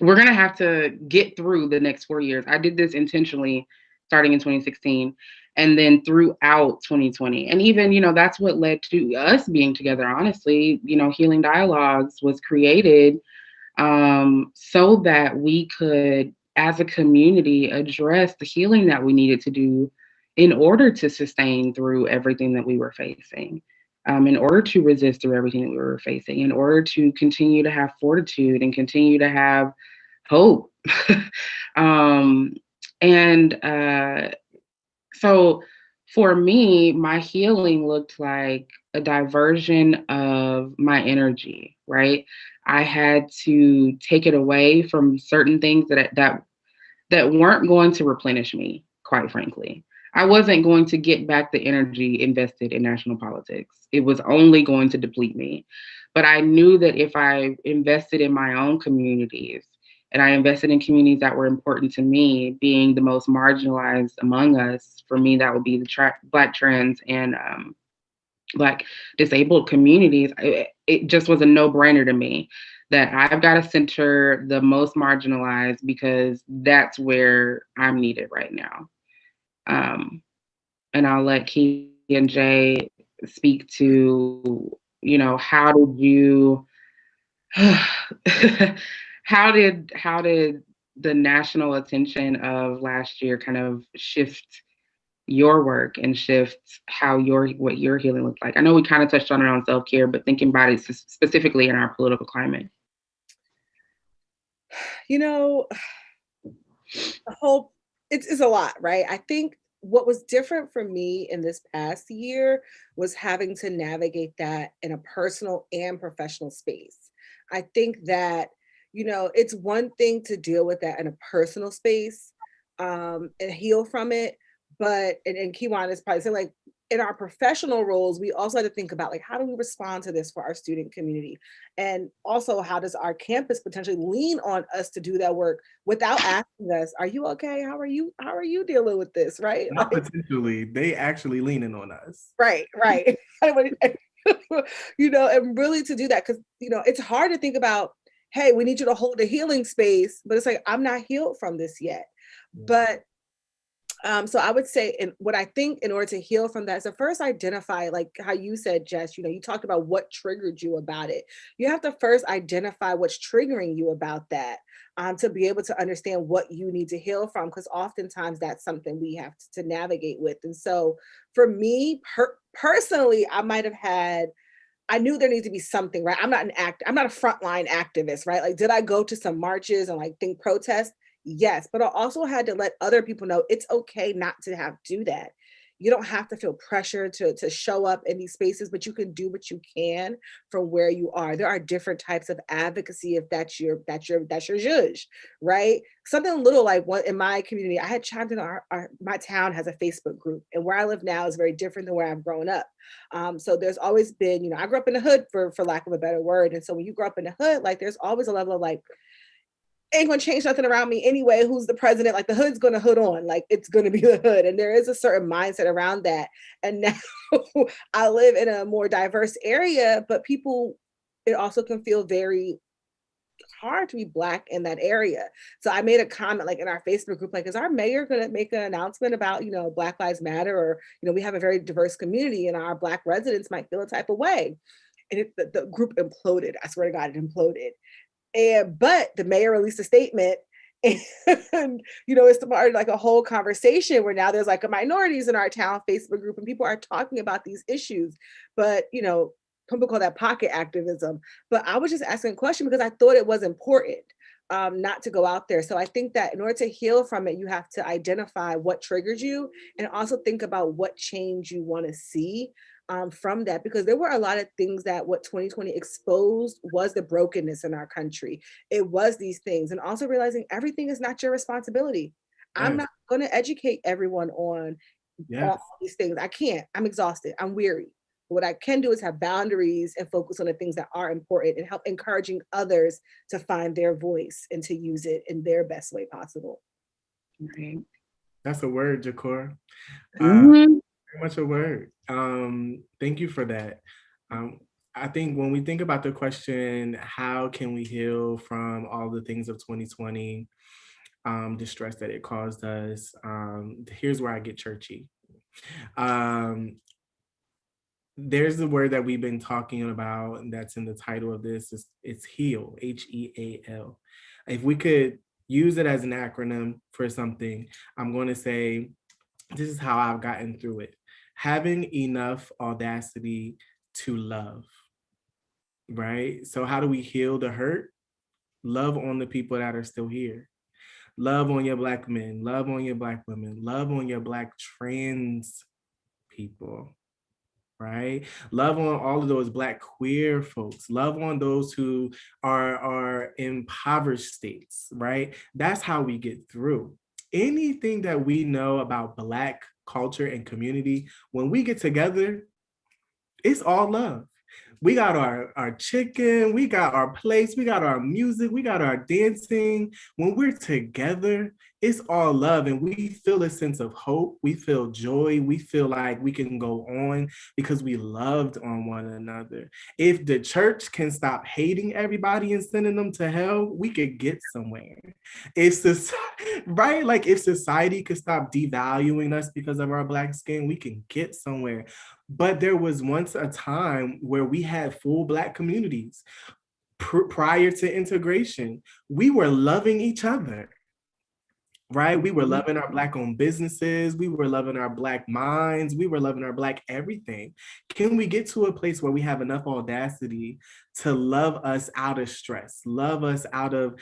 We're going to have to get through the next 4 years. I did this intentionally starting in 2016 and then throughout 2020. And even, you know, that's what led to us being together, honestly. You know, Healing Dialogues was created so that we could, as a community, address the healing that we needed to do in order to sustain through everything that we were facing, in order to resist through everything that we were facing, in order to continue to have fortitude and continue to have hope. So for me, my healing looked like a diversion of my energy, right? I had to take it away from certain things that weren't going to replenish me, quite frankly. I wasn't going to get back the energy invested in national politics. It was only going to deplete me. But I knew that if I invested in my own communities, and I invested in communities that were important to me, being the most marginalized among us, for me, that would be the Black trans and Black disabled communities. It just was a no-brainer to me that I've got to center the most marginalized because that's where I'm needed right now. And I'll let Key and Jay speak to, you know, how did you, how did the national attention of last year kind of shift your work and shift what your healing looked like? I know we kind of touched on it on self-care, but thinking about it specifically in our political climate. You know, it's a lot, right? I think what was different for me in this past year was having to navigate that in a personal and professional space. I think that, you know, it's one thing to deal with that in a personal space and heal from it. But, and Kiwan is probably saying, like, in our professional roles, we also have to think about, like, how do we respond to this for our student community? And also, how does our campus potentially lean on us to do that work without asking us, are you okay? How are you dealing with this, right? Not potentially, they actually leaning on us. Right. You know, and really to do that, because, you know, it's hard to think about, hey, we need you to hold a healing space, but it's like, I'm not healed from this yet. But So I would say, and what I think in order to heal from that is to first identify, like how you said, Jess, you talked about what triggered you about it. You have to first identify what's triggering you about that, to be able to understand what you need to heal from, because oftentimes that's something we have to navigate with. And so for me personally, I knew there needs to be something, right? I'm not a frontline activist, right? Like, did I go to some marches and like think protest? Yes, but I also had to let other people know it's okay not to do that. You don't have to feel pressure to show up in these spaces, but you can do what you can from where you are. There are different types of advocacy if that's your zhuzh, right? Something little like what in my community, I had chimed in my town has a Facebook group, and where I live now is very different than where I've grown up. So there's always been, I grew up in the hood for lack of a better word. And so when you grow up in the hood, like there's always a level of like, ain't gonna change nothing around me anyway. Who's the president? Like the hood's gonna hood on, like it's gonna be the hood. And there is a certain mindset around that. And now I live in a more diverse area, but it also can feel very hard to be Black in that area. So I made a comment like in our Facebook group, like, is our mayor gonna make an announcement about, Black Lives Matter, or, we have a very diverse community and our Black residents might feel a type of way. And the group imploded. I swear to God, it imploded. But the mayor released a statement, and it started like a whole conversation where now there's like a minorities in our town Facebook group and people are talking about these issues. But people call that pocket activism. But I was just asking a question because I thought it was important, not to go out there. So I think that in order to heal from it, you have to identify what triggers you and also think about what change you want to see from that, because there were a lot of things that what 2020 exposed was the brokenness in our country. It was these things, and also realizing everything is not your responsibility. I'm not going to educate everyone on all these things. I can't. I'm exhausted. I'm weary. What I can do is have boundaries and focus on the things that are important and help encouraging others to find their voice and to use it in their best way possible. Right. That's a word, Jakor. Very much a word. Thank you for that. I think when we think about the question, how can we heal from all the things of 2020, the stress that it caused us, here's where I get churchy. There's the word that we've been talking about, and that's in the title of this, it's HEAL, HEAL. If we could use it as an acronym for something, I'm going to say, this is how I've gotten through it. Having enough audacity to love, right? So how do we heal the hurt? Love on the people that are still here. Love on your Black men, love on your Black women, love on your Black trans people, right? Love on all of those Black queer folks, love on those who are in impoverished states, right? That's how we get through. Anything that we know about Black culture and community, when we get together, it's all love. We got our chicken, we got our plates, we got our music, we got our dancing. When we're together, it's all love, and we feel a sense of hope. We feel joy. We feel like we can go on because we loved on one another. If the church can stop hating everybody and sending them to hell, we could get somewhere. If right, like if society could stop devaluing us because of our Black skin, we can get somewhere. But there was once a time where we had full Black communities. Prior to integration, we were loving each other, right? We were loving our Black-owned businesses. We were loving our Black minds. We were loving our Black everything. Can we get to a place where we have enough audacity to love us out of stress, love us out of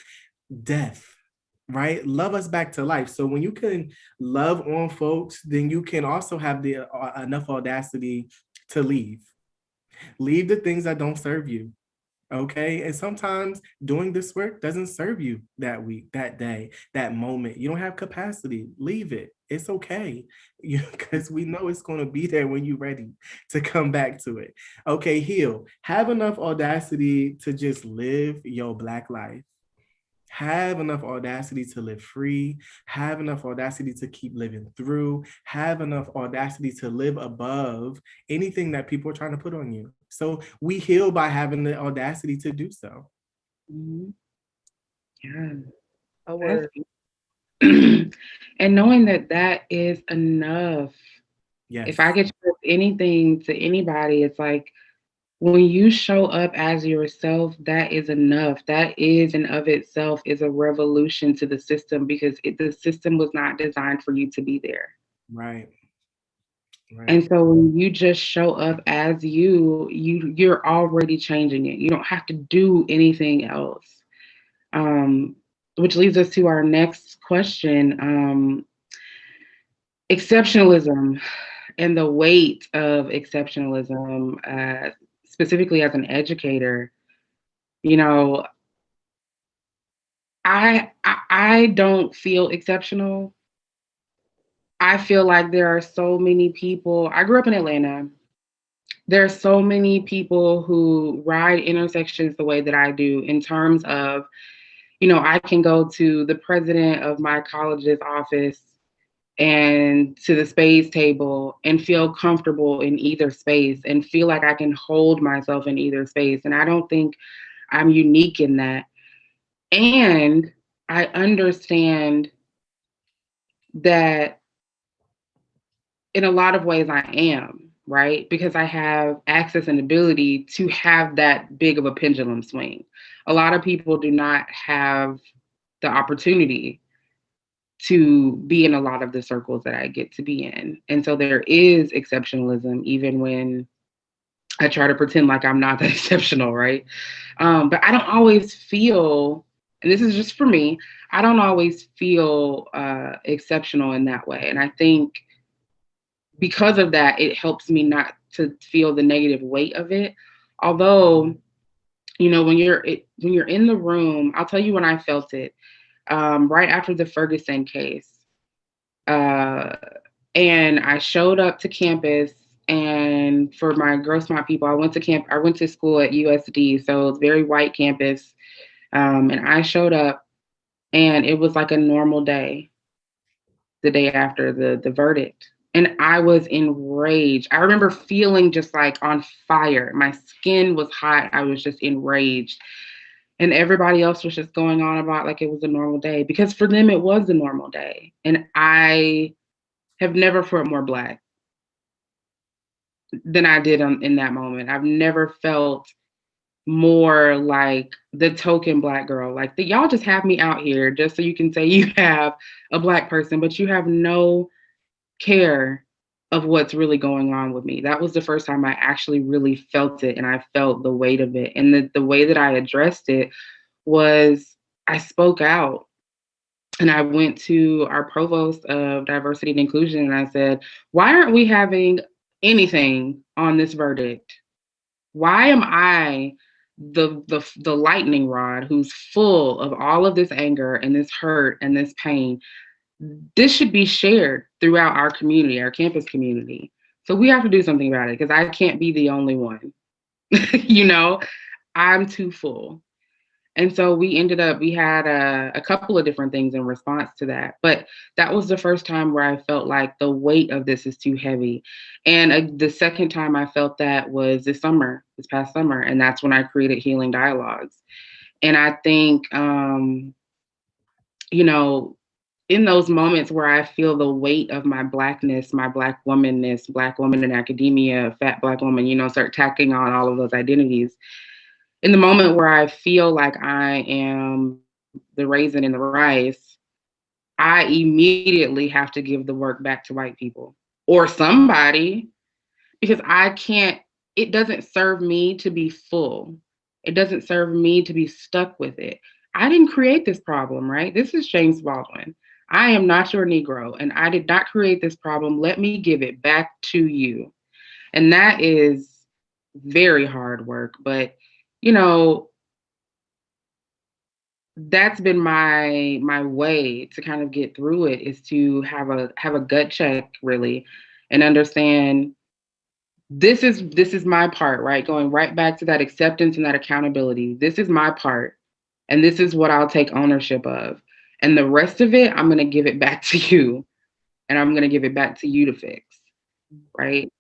death, right? Love us back to life. So when you can love on folks, then you can also have the enough audacity to leave the things that don't serve you. Okay. And sometimes doing this work doesn't serve you that week, that day, that moment. You don't have capacity. Leave it. It's okay. Because we know it's going to be there when you're ready to come back to it. Okay. Heal. Have enough audacity to just live your Black life. Have enough audacity to live free, have enough audacity to keep living through, have enough audacity to live above anything that people are trying to put on you. So we heal by having the audacity to do so. Yeah. A word. And knowing that that is enough. Yes. If I could share anything to anybody, it's like when you show up as yourself, that is enough. That is and of itself is a revolution to the system because the system was not designed for you to be there. Right. Right. And so when you just show up as you're already changing it. You don't have to do anything else. Um, which leads us to our next question. Exceptionalism and the weight of exceptionalism, specifically as an educator. You know, I don't feel exceptional. I feel like there are so many people. I grew up in Atlanta. There are so many people who ride intersections the way that I do in terms of, I can go to the president of my college's office and to the spades table and feel comfortable in either space and feel like I can hold myself in either space. And I don't think I'm unique in that. And I understand that in a lot of ways I am, right? Because I have access and ability to have that big of a pendulum swing. A lot of people do not have the opportunity to be in a lot of the circles that I get to be in. And so there is exceptionalism, even when I try to pretend like I'm not that exceptional, right? But I don't always feel, and this is just for me, I don't always feel exceptional in that way. And I think because of that, it helps me not to feel the negative weight of it. Although, when you're in the room, I'll tell you when I felt it. Right after the Ferguson case, uh, and I showed up to campus. And for my Grossmont people, I went to school at USD, so it's very white campus. And I showed up, and it was like a normal day, the day after the verdict. And I was enraged. I remember feeling just like on fire. My skin was hot. I was just enraged. And everybody else was just going on about like it was a normal day because for them it was a normal day. And I have never felt more Black than I did in that moment. I've never felt more like the token Black girl. Like y'all just have me out here just so you can say you have a Black person, but you have no care of what's really going on with me. That was the first time I actually really felt it, and I felt the weight of it. And the way that I addressed it was I spoke out. And I went to our provost of diversity and inclusion and I said, why aren't we having anything on this verdict? Why am I the lightning rod who's full of all of this anger and this hurt and this pain? This should be shared throughout our community, our campus community. So we have to do something about it because I can't be the only one. I'm too full. And so we had a couple of different things in response to that. But that was the first time where I felt like the weight of this is too heavy. And the second time I felt that was this past summer. And that's when I created Healing Dialogues. And I think, in those moments where I feel the weight of my Blackness, my Black womanness, Black woman in academia, fat Black woman, start tacking on all of those identities. In the moment where I feel like I am the raisin in the rice, I immediately have to give the work back to white people or somebody because it doesn't serve me to be full. It doesn't serve me to be stuck with it. I didn't create this problem, right? This is James Baldwin. I am not your Negro and I did not create this problem. Let me give it back to you. And that is very hard work, but that's been my way to kind of get through it is to have a gut check really and understand this is my part, right? Going right back to that acceptance and that accountability. This is my part and this is what I'll take ownership of. And the rest of it, I'm going to give it back to you and I'm going to give it back to you to fix, right?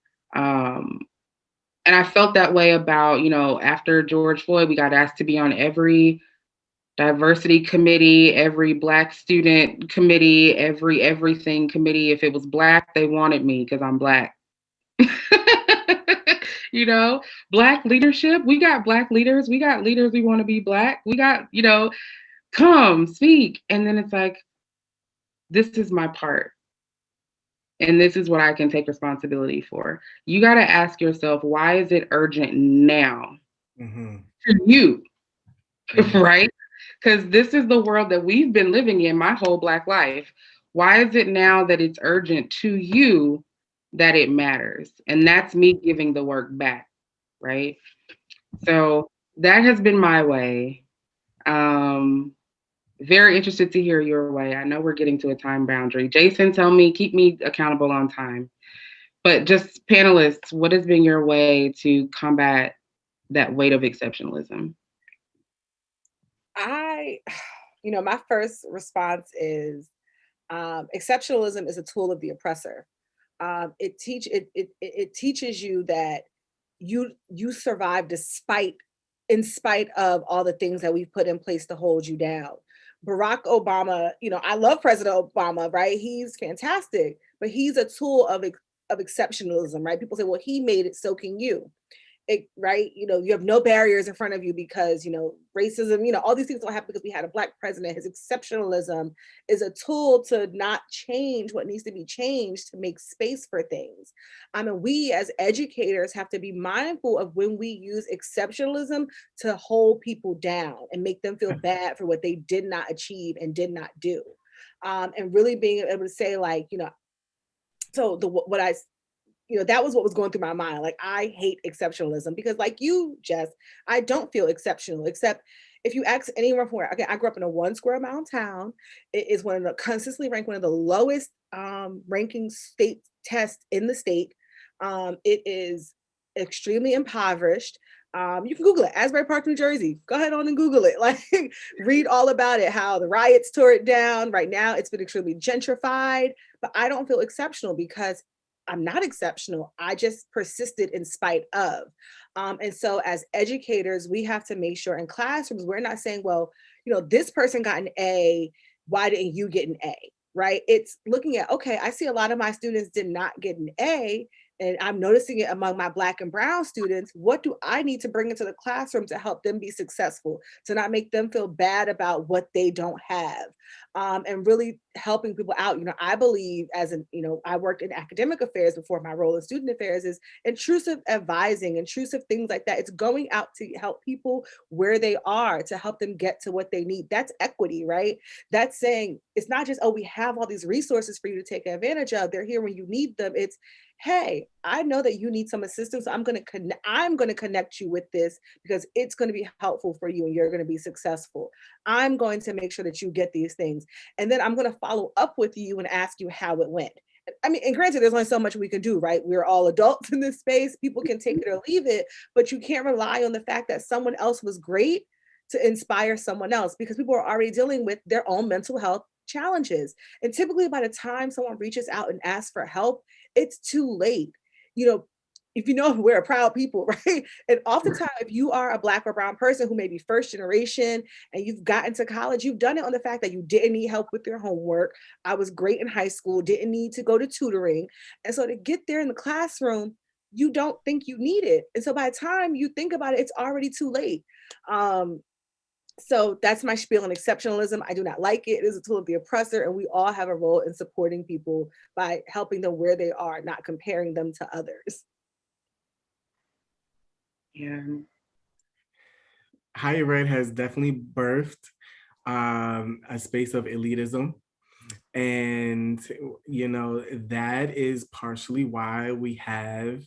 And I felt that way about, after George Floyd, we got asked to be on every diversity committee, every Black student committee, everything committee. If it was Black, they wanted me because I'm Black. You know, Black leadership. We got Black leaders. We got leaders we want to be Black. We got, come speak. And then it's like, this is my part. And this is what I can take responsibility for. You got to ask yourself, why is it urgent now to you? Right? Because this is the world that we've been living in my whole Black life. Why is it now that it's urgent to you that it matters? And that's me giving the work back, right? So that has been my way. Very interested to hear your way. I know we're getting to a time boundary. Jason, keep me accountable on time. But just panelists, what has been your way to combat that weight of exceptionalism? My first response is exceptionalism is a tool of the oppressor. It teaches you that you survive in spite of all the things that we've put in place to hold you down. Barack Obama, I love President Obama, right? He's fantastic, but he's a tool of exceptionalism, right? People say, well, he made it, so can you. Right? You have no barriers in front of you because, racism, all these things don't happen because we had a Black president. His exceptionalism is a tool to not change what needs to be changed to make space for things. We as educators have to be mindful of when we use exceptionalism to hold people down and make them feel bad for what they did not achieve and did not do. And really being able to say, like, that was what was going through my mind. Like, I hate exceptionalism because, like you, Jess, I don't feel exceptional, except if you ask anyone from where, okay, I grew up in a 1 square mile town. It is consistently ranked one of the lowest ranking state tests in the state. It is extremely impoverished. You can Google it, Asbury Park, New Jersey. Go ahead on and Google it. Like, read all about it, how the riots tore it down. Right now, it's been extremely gentrified, but I don't feel exceptional because I'm not exceptional. I just persisted in spite of. And so as educators, we have to make sure in classrooms, we're not saying, well, this person got an A, why didn't you get an A, right? It's looking at, okay, I see a lot of my students did not get an A, and I'm noticing it among my Black and Brown students. What do I need to bring into the classroom to help them be successful, to not make them feel bad about what they don't have? And really helping people out. I believe I worked in academic affairs before my role in student affairs, is intrusive advising, intrusive things like that. It's going out to help people where they are, to help them get to what they need. That's equity, right? That's saying, it's not just, oh, we have all these resources for you to take advantage of. They're here when you need them. It's, hey, I know that you need some assistance. So I'm going to connect you with this because it's going to be helpful for you and you're going to be successful. I'm going to make sure that you get these things. And then I'm going to follow up with you and ask you how it went. And granted, there's only so much we can do, right? We're all adults in this space. People can take it or leave it, but you can't rely on the fact that someone else was great to inspire someone else, because people are already dealing with their own mental health challenges. And typically by the time someone reaches out and asks for help, it's too late. If we're a proud people, right? And oftentimes, if you are a Black or Brown person who may be first generation and you've gotten to college, you've done it on the fact that you didn't need help with your homework. I was great in high school, didn't need to go to tutoring. And so to get there in the classroom, you don't think you need it. And so by the time you think about it, it's already too late. So that's my spiel on exceptionalism. I do not like it. It is a tool of the oppressor, and we all have a role in supporting people by helping them where they are, not comparing them to others. Yeah. Higher ed has definitely birthed a space of elitism. And, that is partially why we have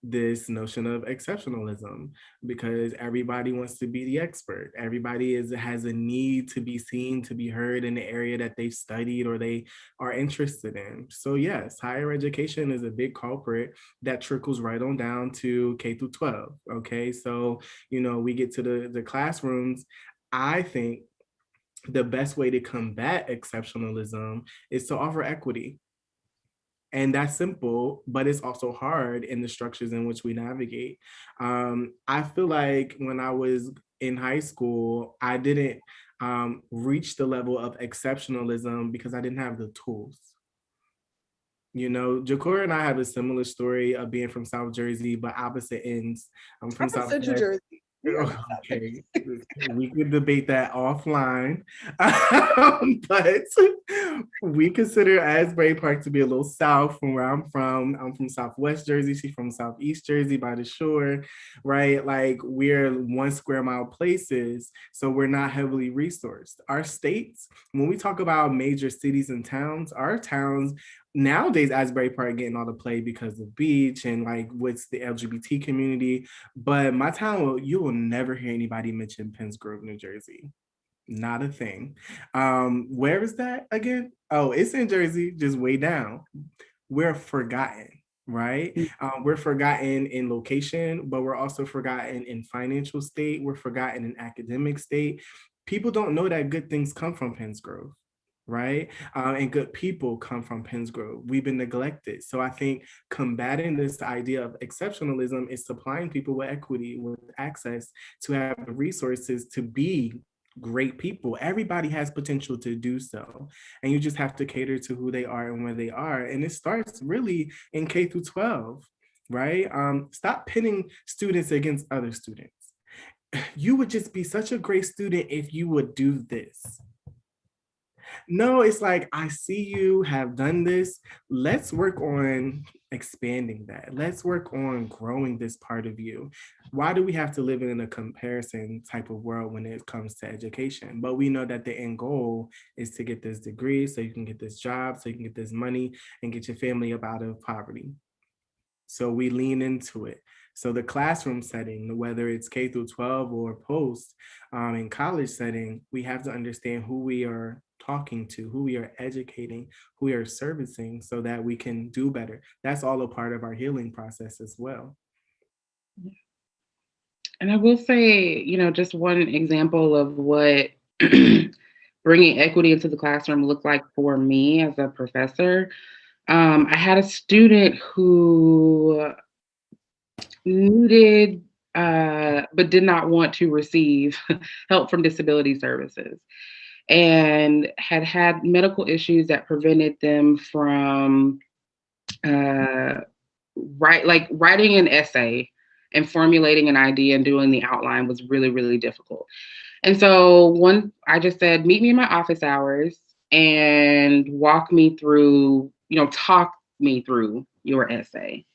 this notion of exceptionalism, because everybody wants to be the expert. Everybody has a need to be seen, to be heard in the area that they've studied or they are interested in. So yes, higher education is a big culprit that trickles right on down to K through 12. Okay, so, we get to the classrooms. I think the best way to combat exceptionalism is to offer equity. And that's simple, but it's also hard in the structures in which we navigate. I feel like when I was in high school, I didn't reach the level of exceptionalism because I didn't have the tools. You know, Jakora and I have a similar story of being from South Jersey, but opposite ends. I'm from I'm from South Central Jersey. Jersey. We are from South Okay, we could debate that offline, but we consider Asbury Park to be a little south from where I'm from. I'm from Southwest Jersey. She's from Southeast Jersey by the shore, right? Like we're 1 square mile places, so we're not heavily resourced. Our states, when we talk about major cities and towns, our towns nowadays, Asbury Park getting all the play because of the beach and like what's the LGBT community. But my town, you will never hear anybody mention Penns Grove, New Jersey. Not a thing. Where is that again? Oh, it's in Jersey, just way down. We're forgotten, right? We're forgotten in location, but we're also forgotten in financial state. We're forgotten in academic state. People don't know that good things come from Penns Grove, right? And good people come from Penns Grove. We've been neglected. So I think combating this idea of exceptionalism is supplying people with equity, with access to have the resources to be great people. Everybody has potential to do so. And you just have to cater to who they are and where they are. And it starts really in K through 12, right? Stop pitting students against other students. You would just be such a great student if you would do this. No, it's like, I see you have done this. Let's work on expanding that. Let's work on growing this part of you. Why do we have to live in a comparison type of world when it comes to education? But we know that the end goal is to get this degree so you can get this job, so you can get this money and get your family up out of poverty. So we lean into it. So the classroom setting, whether it's K through 12 or post in college setting, we have to understand who we are talking to, who we are educating, who we are servicing so that we can do better. That's all a part of our healing process as well. And I will say, you know, just one example of what bringing equity into the classroom looked like for me as a professor. I had a student who needed, but did not want to receive help from disability services, and had medical issues that prevented them from writing an essay and formulating an idea and doing the outline was really, really difficult. And so I just said, meet me in my office hours and walk me through, talk me through your essay.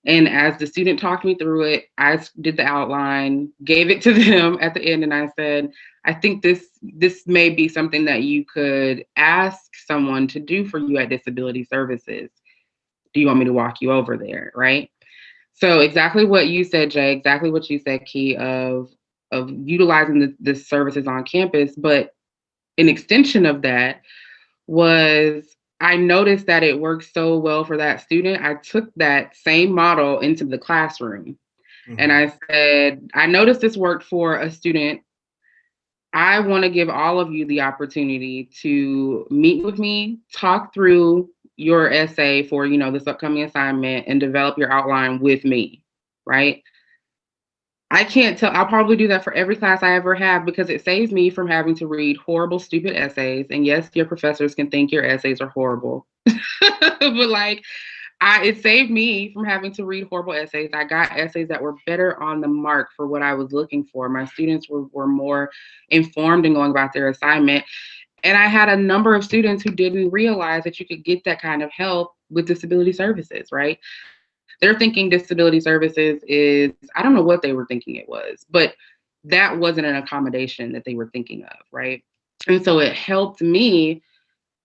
And as the student talked me through it, I did the outline, gave it to them at the end, and I said, I think this may be something that you could ask someone to do for you at Disability Services. Do you want me to walk you over there, right? So exactly what you said, Jay, exactly what you said, Key, of utilizing the services on campus. But an extension of that was, I noticed that it worked so well for that student. I took that same model into the classroom. Mm-hmm. And I said, I noticed this worked for a student. I want to give all of you the opportunity to meet with me, talk through your essay for, this upcoming assignment, and develop your outline with me, right? I can't tell, I'll probably do that for every class I ever have because it saves me from having to read horrible, stupid essays. And yes, your professors can think your essays are horrible, but it saved me from having to read horrible essays. I got essays that were better on the mark for what I was looking for. My students were more informed in going about their assignment. And I had a number of students who didn't realize that you could get that kind of help with disability services, right? They're thinking disability services is, I don't know what they were thinking it was, but that wasn't an accommodation that they were thinking of, right? And so it helped me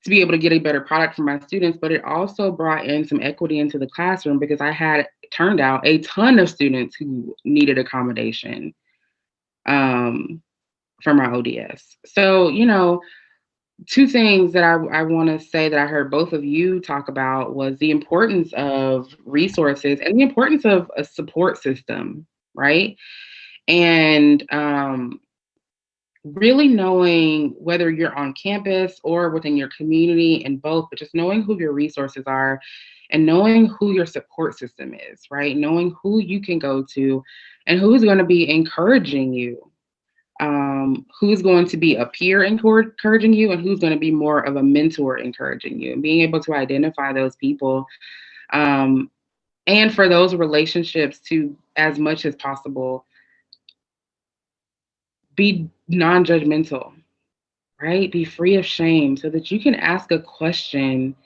to be able to get a better product for my students, but it also brought in some equity into the classroom because I had, turned out, a ton of students who needed accommodation for my ODS. So, two things that I want to say that I heard both of you talk about was the importance of resources and the importance of a support system, right? And really knowing whether you're on campus or within your community and both, but just knowing who your resources are and knowing who your support system is, right? Knowing who you can go to and who's going to be encouraging you who's going to be a peer encouraging you and who's going to be more of a mentor encouraging you, and being able to identify those people, and for those relationships to, as much as possible, be non-judgmental, right? Be free of shame so that you can ask a question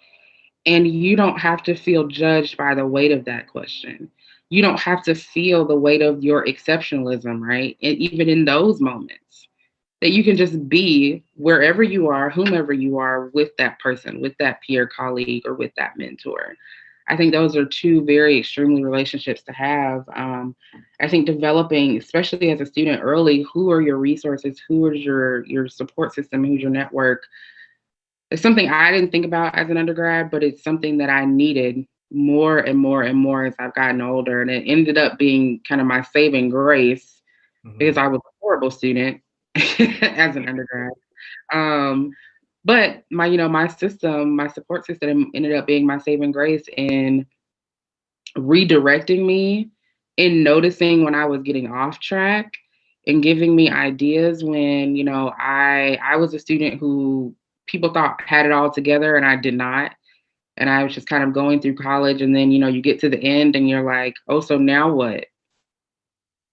and you don't have to feel judged by the weight of that question. You don't have to feel the weight of your exceptionalism, right? And even in those moments, that you can just be wherever you are, whomever you are, with that person, with that peer colleague, or with that mentor. I think those are two very extremely relationships to have. I think developing, especially as a student early, who are your resources, who is your support system, who's your network. It's something I didn't think about as an undergrad, but it's something that I needed more and more and more as I've gotten older. And it ended up being kind of my saving grace because I was a horrible student as an undergrad. But my system, my support system ended up being my saving grace in redirecting me, in noticing when I was getting off track, and giving me ideas when, I was a student who people thought had it all together and I did not. And I was just kind of going through college, and then, you get to the end and you're like, oh, so now what?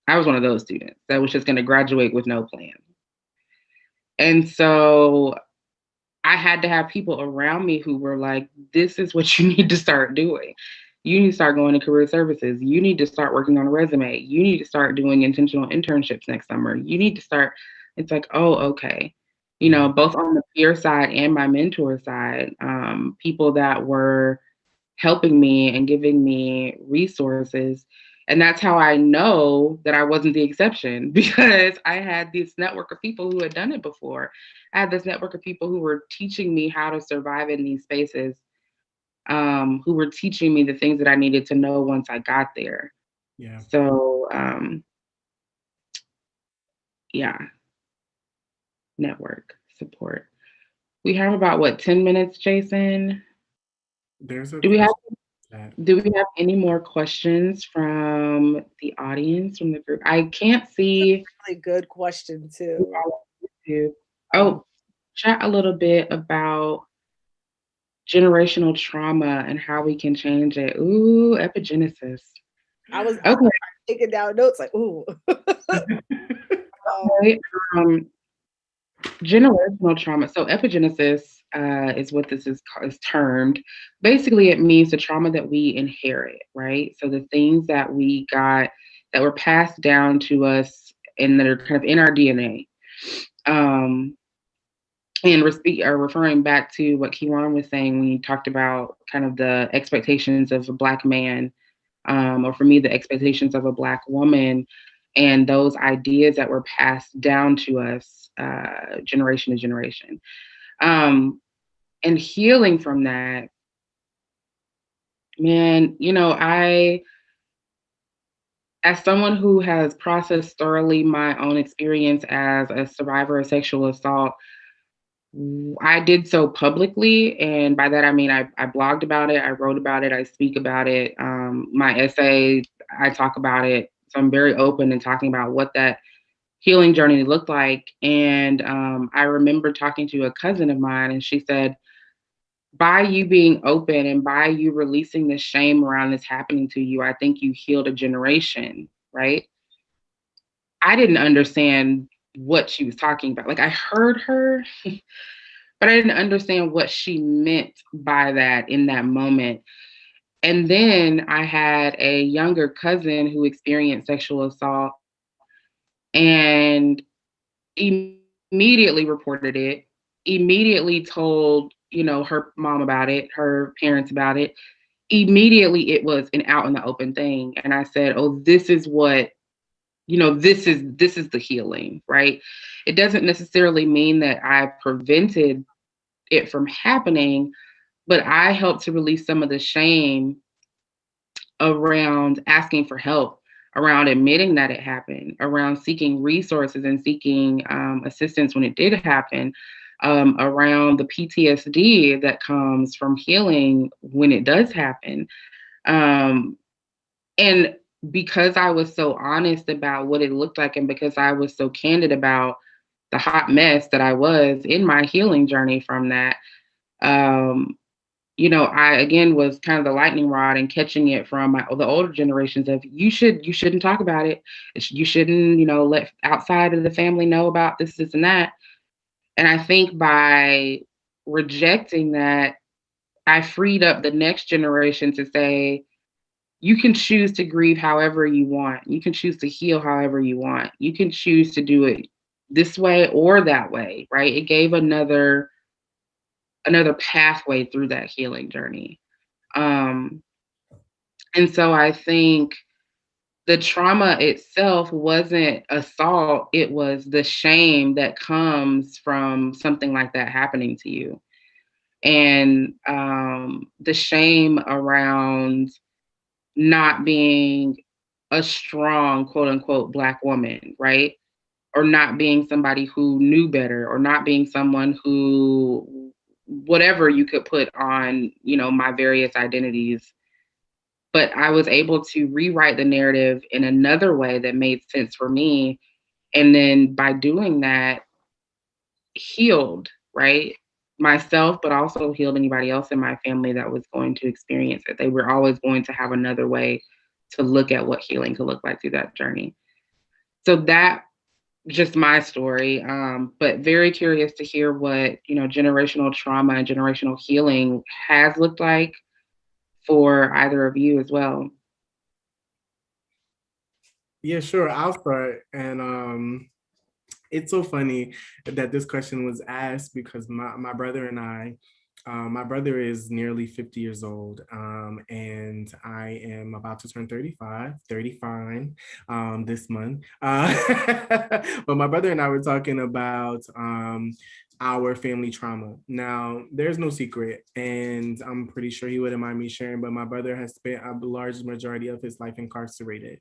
I was one of those students that was just going to graduate with no plan. And so I had to have people around me who were like, this is what you need to start doing. You need to start going to career services. You need to start working on a resume. You need to start doing intentional internships next summer. You need to start. It's like, oh, okay. Both on the peer side and my mentor side, people that were helping me and giving me resources. And that's how I know that I wasn't the exception, because I had this network of people who had done it before. I had this network of people who were teaching me how to survive in these spaces, who were teaching me the things that I needed to know once I got there. Yeah. So, network support. We have about 10 minutes, Jason? Do we have any more questions from the audience, from the group? I can't see. Really good question too. Chat a little bit about generational trauma and how we can change it. Ooh, epigenesis. I was okay. Taking down notes like, ooh. Okay. Generational trauma. So epigenesis is what this is termed. Basically, it means the trauma that we inherit, right? So the things that we got that were passed down to us and that are kind of in our DNA. And referring back to what Kiwan was saying when he talked about kind of the expectations of a Black man, or for me, the expectations of a Black woman, and those ideas that were passed down to us generation to generation. And healing from that, man, as someone who has processed thoroughly my own experience as a survivor of sexual assault, I did so publicly. And by that, I mean, I blogged about it, I wrote about it, I speak about it. My essay, I talk about it. So I'm very open in talking about what that healing journey looked like. And I remember talking to a cousin of mine, and she said, by you being open and by you releasing the shame around this happening to you, I think you healed a generation, right? I didn't understand what she was talking about. Like, I heard her, but I didn't understand what she meant by that in that moment. And then I had a younger cousin who experienced sexual assault and immediately reported it, immediately told, her mom about it, her parents about it. Immediately it was an out in the open thing. And I said, oh, this is what, this is the healing, right? It doesn't necessarily mean that I prevented it from happening, but I helped to release some of the shame around asking for help, around admitting that it happened, around seeking resources and seeking assistance when it did happen, around the PTSD that comes from healing when it does happen. And because I was so honest about what it looked like, and because I was so candid about the hot mess that I was in my healing journey from that, um, I again was kind of the lightning rod and catching it from the older generations of you shouldn't talk about it. You shouldn't, let outside of the family know about this, and that. And I think by rejecting that, I freed up the next generation to say, you can choose to grieve however you want. You can choose to heal however you want. You can choose to do it this way or that way, right? It gave another pathway through that healing journey. Um, and so I think the trauma itself wasn't assault, it was the shame that comes from something like that happening to you. And the shame around not being a strong, quote unquote, Black woman, right? Or not being somebody who knew better, or not being someone who, whatever you could put on, my various identities. But I was able to rewrite the narrative in another way that made sense for me. And then by doing that, healed, right? Myself, but also healed anybody else in my family that was going to experience it. They were always going to have another way to look at what healing could look like through that journey. So that just my story, but very curious to hear what, generational trauma and generational healing has looked like for either of you as well. Yeah, sure. I'll start. And it's so funny that this question was asked because my brother and I, my brother is nearly 50 years old, and I am about to turn 35, 35 this month. But my brother and I were talking about our family trauma. Now, there's no secret, and I'm pretty sure he wouldn't mind me sharing, but my brother has spent a large majority of his life incarcerated.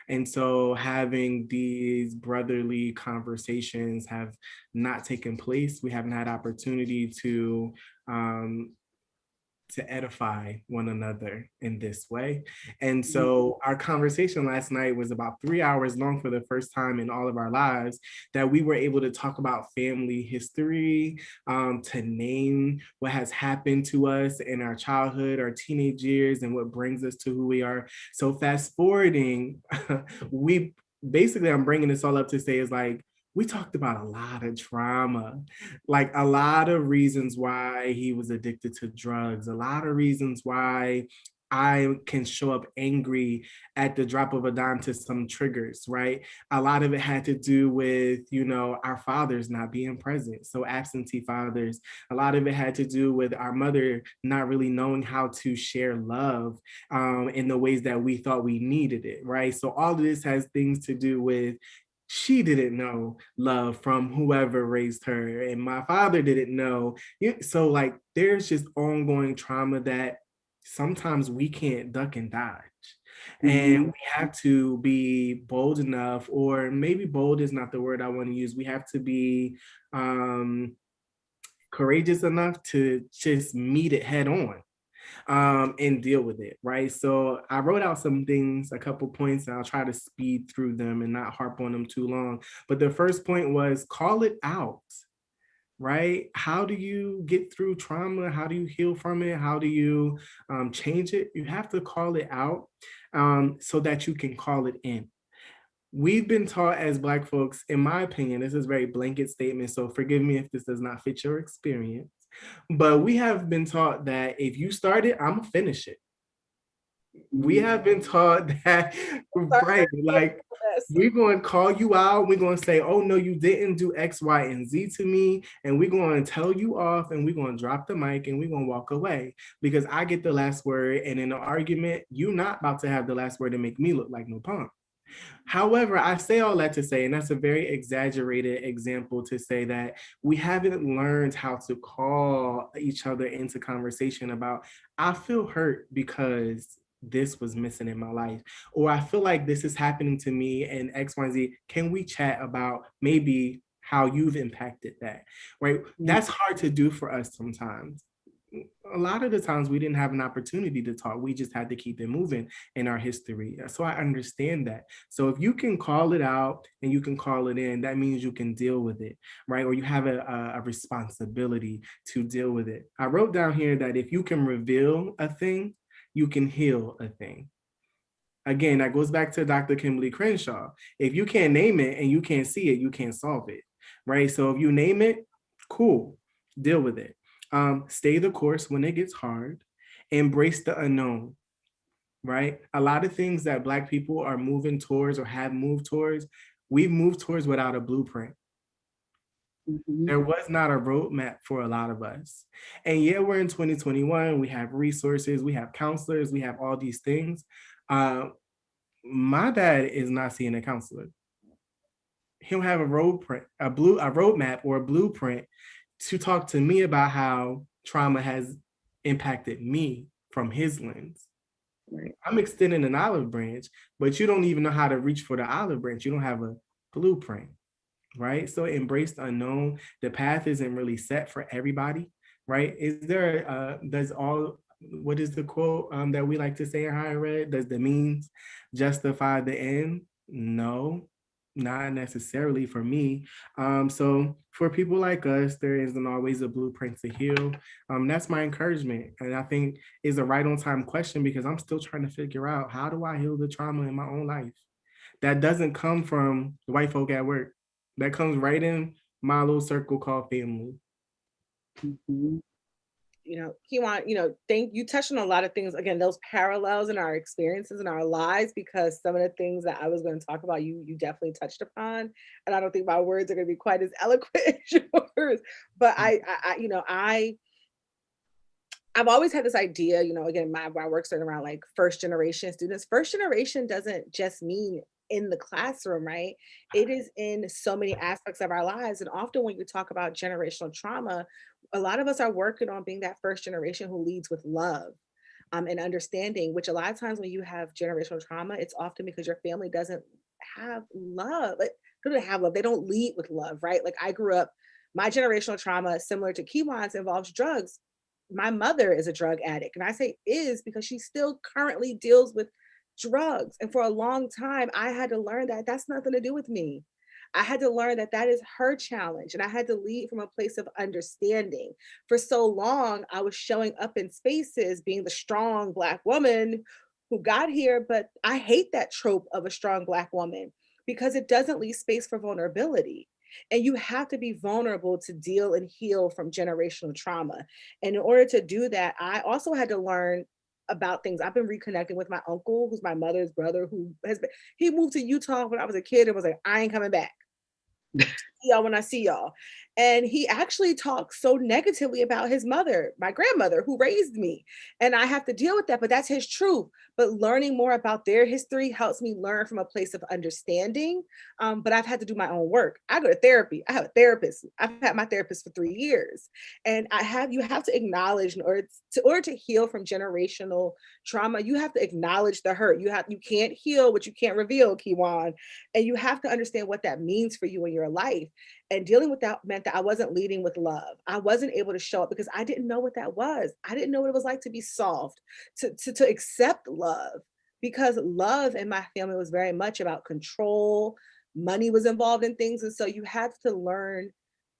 And so having these brotherly conversations have not taken place. We haven't had opportunity um, to edify one another in this way. And so our conversation last night was about 3 hours long for the first time in all of our lives, that we were able to talk about family history, to name what has happened to us in our childhood, our teenage years, and what brings us to who we are. So fast forwarding, we basically, I'm bringing this all up to say is like, we talked about a lot of trauma, like a lot of reasons why he was addicted to drugs, a lot of reasons why I can show up angry at the drop of a dime to some triggers, right? A lot of it had to do with, our fathers not being present. So absentee fathers. A lot of it had to do with our mother not really knowing how to share love in the ways that we thought we needed it, right? So all of this has things to do with she didn't know love from whoever raised her, and my father didn't know. So like there's just ongoing trauma that sometimes we can't duck and dodge. And we have to be bold enough, or maybe bold is not the word I want to use. We have to be courageous enough to just meet it head on, and deal with it, right? So I wrote out some things, a couple points, and I'll try to speed through them and not harp on them too long. But the first point was call it out, right? How do you get through trauma? How do you heal from it? How do you change it? You have to call it out, so that you can call it in. We've been taught as Black folks, in my opinion, this is a very blanket statement, so forgive me if this does not fit your experience, but we have been taught that if you start it, I'm gonna finish it. We have been taught that, right? Like, we're going to call you out. We're going to say, oh, no, you didn't do X, Y, and Z to me. And we're going to tell you off, and we're going to drop the mic, and we're going to walk away because I get the last word. And in an argument, you're not about to have the last word to make me look like no punk. However, I say all that to say, and that's a very exaggerated example to say that we haven't learned how to call each other into conversation about, I feel hurt because this was missing in my life, or I feel like this is happening to me and X, Y, Z. Can we chat about maybe how you've impacted that, right? That's hard to do for us sometimes. a lot of the times we didn't have an opportunity to talk. We just had to keep it moving in our history. So I understand that. So if you can call it out and you can call it in, that means you can deal with it, right? Or you have a responsibility to deal with it. I wrote down here that if you can reveal a thing, you can heal a thing. Again, that goes back to Dr. Kimberly Crenshaw. If you can't name it and you can't see it, you can't solve it, right? So if you name it, cool, deal with it. Stay the course when it gets hard. Embrace the unknown, right? A lot of things that Black people are moving towards or have moved towards, we've moved towards without a blueprint. Mhm. There was not a roadmap for a lot of us. And yeah, we're in 2021, we have resources, we have counselors, we have all these things. My dad is not seeing a counselor. He'll have a roadmap or a blueprint to talk to me about how trauma has impacted me from his lens. Right. I'm extending an olive branch, but you don't even know how to reach for the olive branch. You don't have a blueprint, right? So embrace the unknown. The path isn't really set for everybody, right? What is the quote that we like to say in higher ed? Does the means justify the end? No, not necessarily for me. So for people like us, there isn't always a blueprint to heal. That's my encouragement. And I think is a right on time question because I'm still trying to figure out how do I heal the trauma in my own life? That doesn't come from white folk at work. That comes right in my little circle called family. Mhm. Kiwan, thank you touched on a lot of things. Again, those parallels in our experiences in our lives, because some of the things that I was going to talk about, you definitely touched upon, and I don't think my words are going to be quite as eloquent as yours. But I've always had this idea, again, my work started around like first generation students. First generation doesn't just mean in the classroom, right? It is in so many aspects of our lives. And often when you talk about generational trauma, a lot of us are working on being that first generation who leads with love. And understanding, which a lot of times when you have generational trauma, it's often because your family doesn't have love. Like, they don't have love. They don't lead with love, right? Like I grew up, my generational trauma, similar to Kiwan's, involves drugs. My mother is a drug addict. And I say is because she still currently deals with drugs. And for a long time, I had to learn that that's nothing to do with me. I had to learn that that is her challenge. And I had to lead from a place of understanding. For so long, I was showing up in spaces being the strong Black woman who got here. But I hate that trope of a strong Black woman because it doesn't leave space for vulnerability. And you have to be vulnerable to deal and heal from generational trauma. And in order to do that, I also had to learn about things. I've been reconnecting with my uncle, who's my mother's brother, he moved to Utah when I was a kid and was like, I ain't coming back. See y'all when I see y'all. And he actually talks so negatively about his mother, my grandmother, who raised me. And I have to deal with that, but that's his truth. But learning more about their history helps me learn from a place of understanding. But I've had to do my own work. I go to therapy. I have a therapist. I've had my therapist for 3 years. And you have to acknowledge in order to heal from generational trauma, you have to acknowledge the hurt. You can't heal what you can't reveal, Kiwan. And you have to understand what that means for you in your life. And dealing with that meant that I wasn't leading with love. I wasn't able to show up because I didn't know what that was. I didn't know what it was like to be soft, to accept love, because love in my family was very much about control. Money was involved in things. And so you have to learn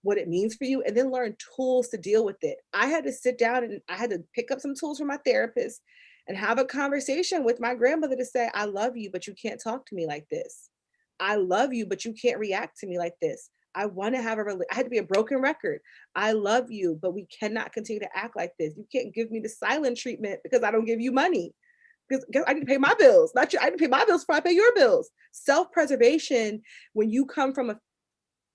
what it means for you and then learn tools to deal with it. I had to sit down and I had to pick up some tools from my therapist and have a conversation with my grandmother to say, I love you, but you can't talk to me like this. I love you, but you can't react to me like this. I want to have I had to be a broken record. I love you, but we cannot continue to act like this. You can't give me the silent treatment because I don't give you money. Because I need to pay my bills, not you. I need to pay my bills before I pay your bills. Self-preservation, when you come from a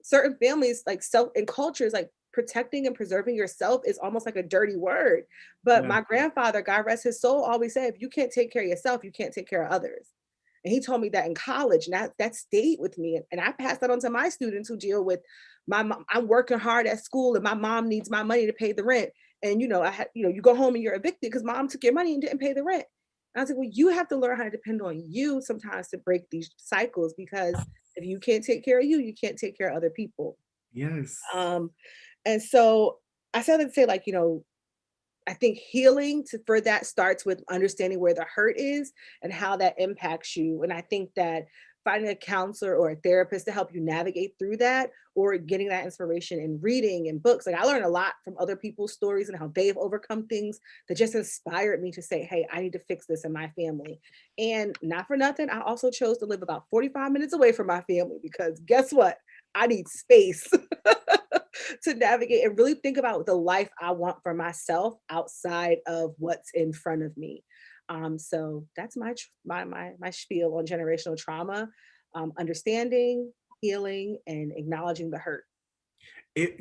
certain families, like self and cultures, like protecting and preserving yourself is almost like a dirty word. But Yeah. my grandfather, God rest his soul, always said, if you can't take care of yourself, you can't take care of others. And he told me that in college, and that stayed with me. And I passed that on to my students who deal with my mom. I'm working hard at school, and my mom needs my money to pay the rent. And you go home and you're evicted because mom took your money and didn't pay the rent. And I was like, well, you have to learn how to depend on you sometimes to break these cycles, because if you can't take care of you, you can't take care of other people. Yes. And so I started to say, like, I think healing for that starts with understanding where the hurt is and how that impacts you. And I think that finding a counselor or a therapist to help you navigate through that, or getting that inspiration in reading and books. Like, I learned a lot from other people's stories and how they've overcome things that just inspired me to say, hey, I need to fix this in my family. And not for nothing, I also chose to live about 45 minutes away from my family, because guess what? I need space to navigate and really think about the life I want for myself outside of what's in front of me. So that's my spiel on generational trauma: understanding, healing, and acknowledging the hurt.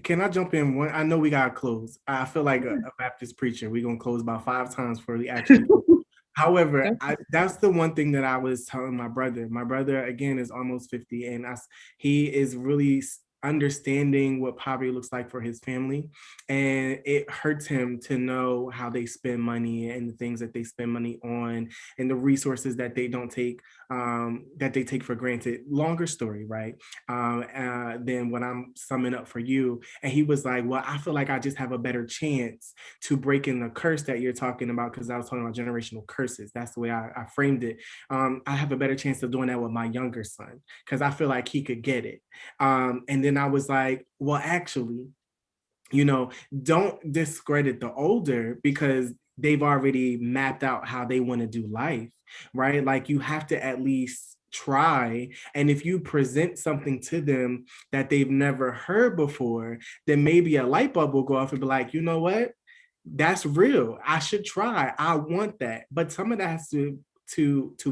Can I jump in one? I know we gotta close. I feel like a Baptist preacher. We're gonna close about 5 times before we actually close. However, that's the one thing that I was telling my brother. My brother, again, is almost 50, and he is really understanding what poverty looks like for his family. And it hurts him to know how they spend money and the things that they spend money on and the resources that they don't take, that they take for granted. Longer story, right? Than what I'm summing up for you. And he was like, well, I feel like I just have a better chance to break in the curse that you're talking about, because I was talking about generational curses. That's the way I framed it. I have a better chance of doing that with my younger son, because I feel like he could get it. And then I was like, well, actually, don't discredit the older, because they've already mapped out how they want to do life, right? Like, you have to at least try. And if you present something to them that they've never heard before, then maybe a light bulb will go off and be like, you know what? That's real. I should try. I want that. But some of that has to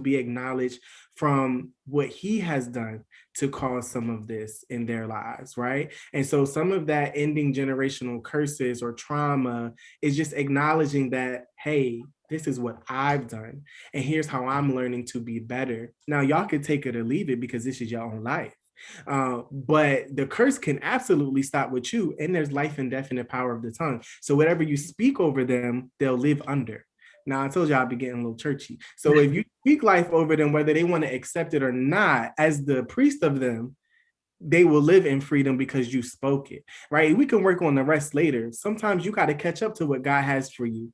be acknowledged from what he has done to cause some of this in their lives, right? And so some of that ending generational curses or trauma is just acknowledging that, hey, this is what I've done, and here's how I'm learning to be better. Now, y'all could take it or leave it, because this is your own life. But the curse can absolutely stop with you, and there's life and death in the power of the tongue. So whatever you speak over them, they'll live under. Now, I told you I'll be getting a little churchy. So if you speak life over them, whether they want to accept it or not, as the priest of them, they will live in freedom because you spoke it, right? We can work on the rest later. Sometimes you got to catch up to what God has for you.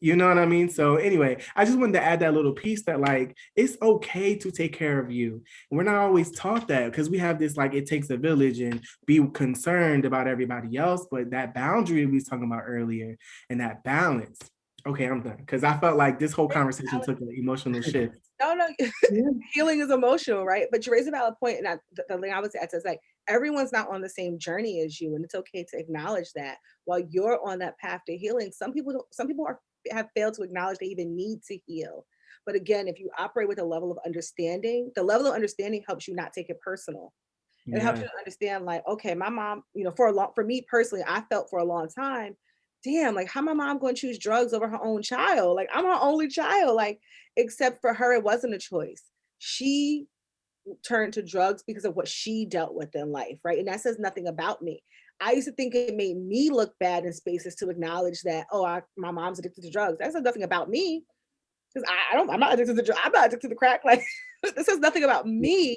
You know what I mean? So anyway, I just wanted to add that little piece that, like, it's okay to take care of you. We're not always taught that, because we have this, like, it takes a village and be concerned about everybody else. But that boundary we was talking about earlier, and that balance. Okay, I'm done, because I felt like this whole conversation took an emotional shift. No, healing is emotional, right? But you raise a valid point, and the thing I would say is, like, everyone's not on the same journey as you, and it's okay to acknowledge that while you're on that path to healing. Some people have failed to acknowledge they even need to heal. But again, if you operate with a level of understanding, the level of understanding helps you not take it personal. It helps you to understand, like, okay, my mom, for me personally, I felt for a long time, damn, like, how my mom going to choose drugs over her own child? Like, I'm her only child. Like, except for her, it wasn't a choice. She turned to drugs because of what she dealt with in life, right? And that says nothing about me. I used to think it made me look bad in spaces to acknowledge that, oh, my mom's addicted to drugs. That says nothing about me, because I'm not addicted to drugs. I'm not addicted to the crack. Like, this says nothing about me.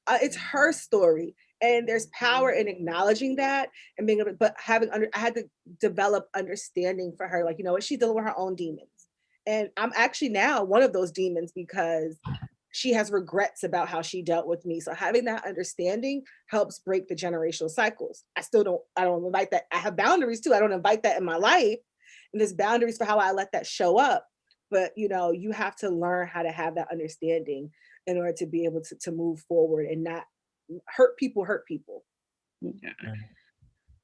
It's her story. And there's power in acknowledging that and being able, but I had to develop understanding for her. Like, you know what, she's dealing with her own demons. And I'm actually now one of those demons, because she has regrets about how she dealt with me. So having that understanding helps break the generational cycles. I don't invite that. I have boundaries too. I don't invite that in my life. And there's boundaries for how I let that show up. But, you have to learn how to have that understanding in order to be able to move forward and not hurt people. Yeah.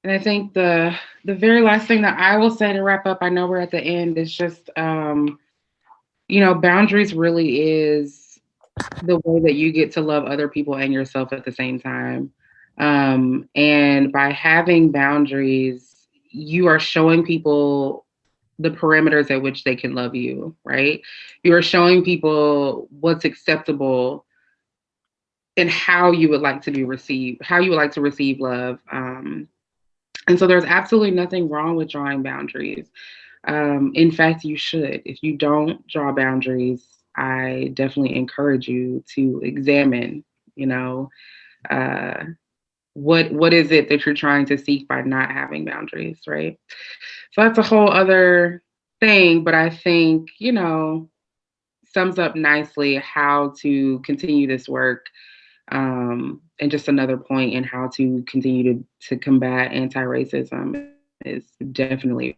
And I think the very last thing that I will say to wrap up, I know we're at the end, is just, boundaries really is the way that you get to love other people and yourself at the same time. And by having boundaries, you are showing people the parameters at which they can love you, right? You are showing people what's acceptable and how you would like to be received, how you would like to receive love. And so there's absolutely nothing wrong with drawing boundaries. In fact, you should. If you don't draw boundaries, I definitely encourage you to examine, what is it that you're trying to seek by not having boundaries, right? So that's a whole other thing, but I think, sums up nicely how to continue this work, and just another point in how to continue to combat anti-racism is definitely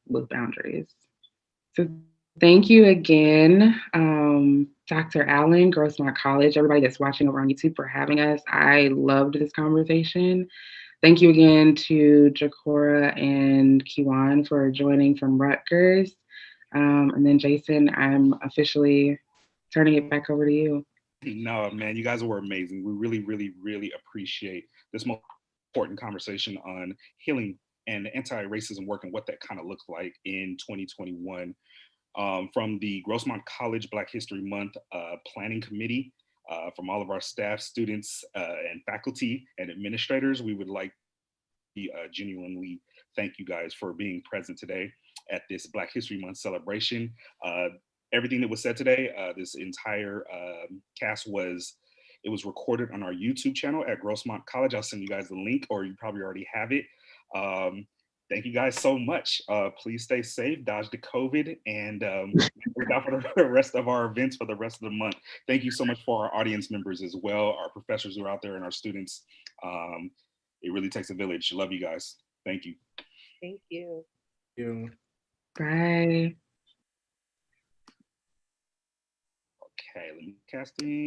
with boundaries. So thank you again, Dr. Allen, Grossmont College, everybody that's watching over on YouTube for having us. I loved this conversation. Thank you again to Jacora and Kiwan for joining from Rutgers. And then Jason, I'm officially turning it back over to you. No, man, you guys were amazing. We really, really, really appreciate this most important conversation on healing and anti-racism work and what that kind of looks like in 2021. From the Grossmont College Black History Month Planning Committee, from all of our staff, students, and faculty and administrators, we would like to genuinely thank you guys for being present today at this Black History Month celebration. Everything that was said today, this entire cast was recorded on our YouTube channel at Grossmont College. I'll send you guys the link, or you probably already have it. Thank you guys so much. Please stay safe, dodge the COVID, and look out for the rest of our events for the rest of the month. Thank you so much for our audience members as well, our professors who are out there, and our students. It really takes a village. Love you guys. Thank you. Thank you. Thank you. Bye. Okay, let me casting.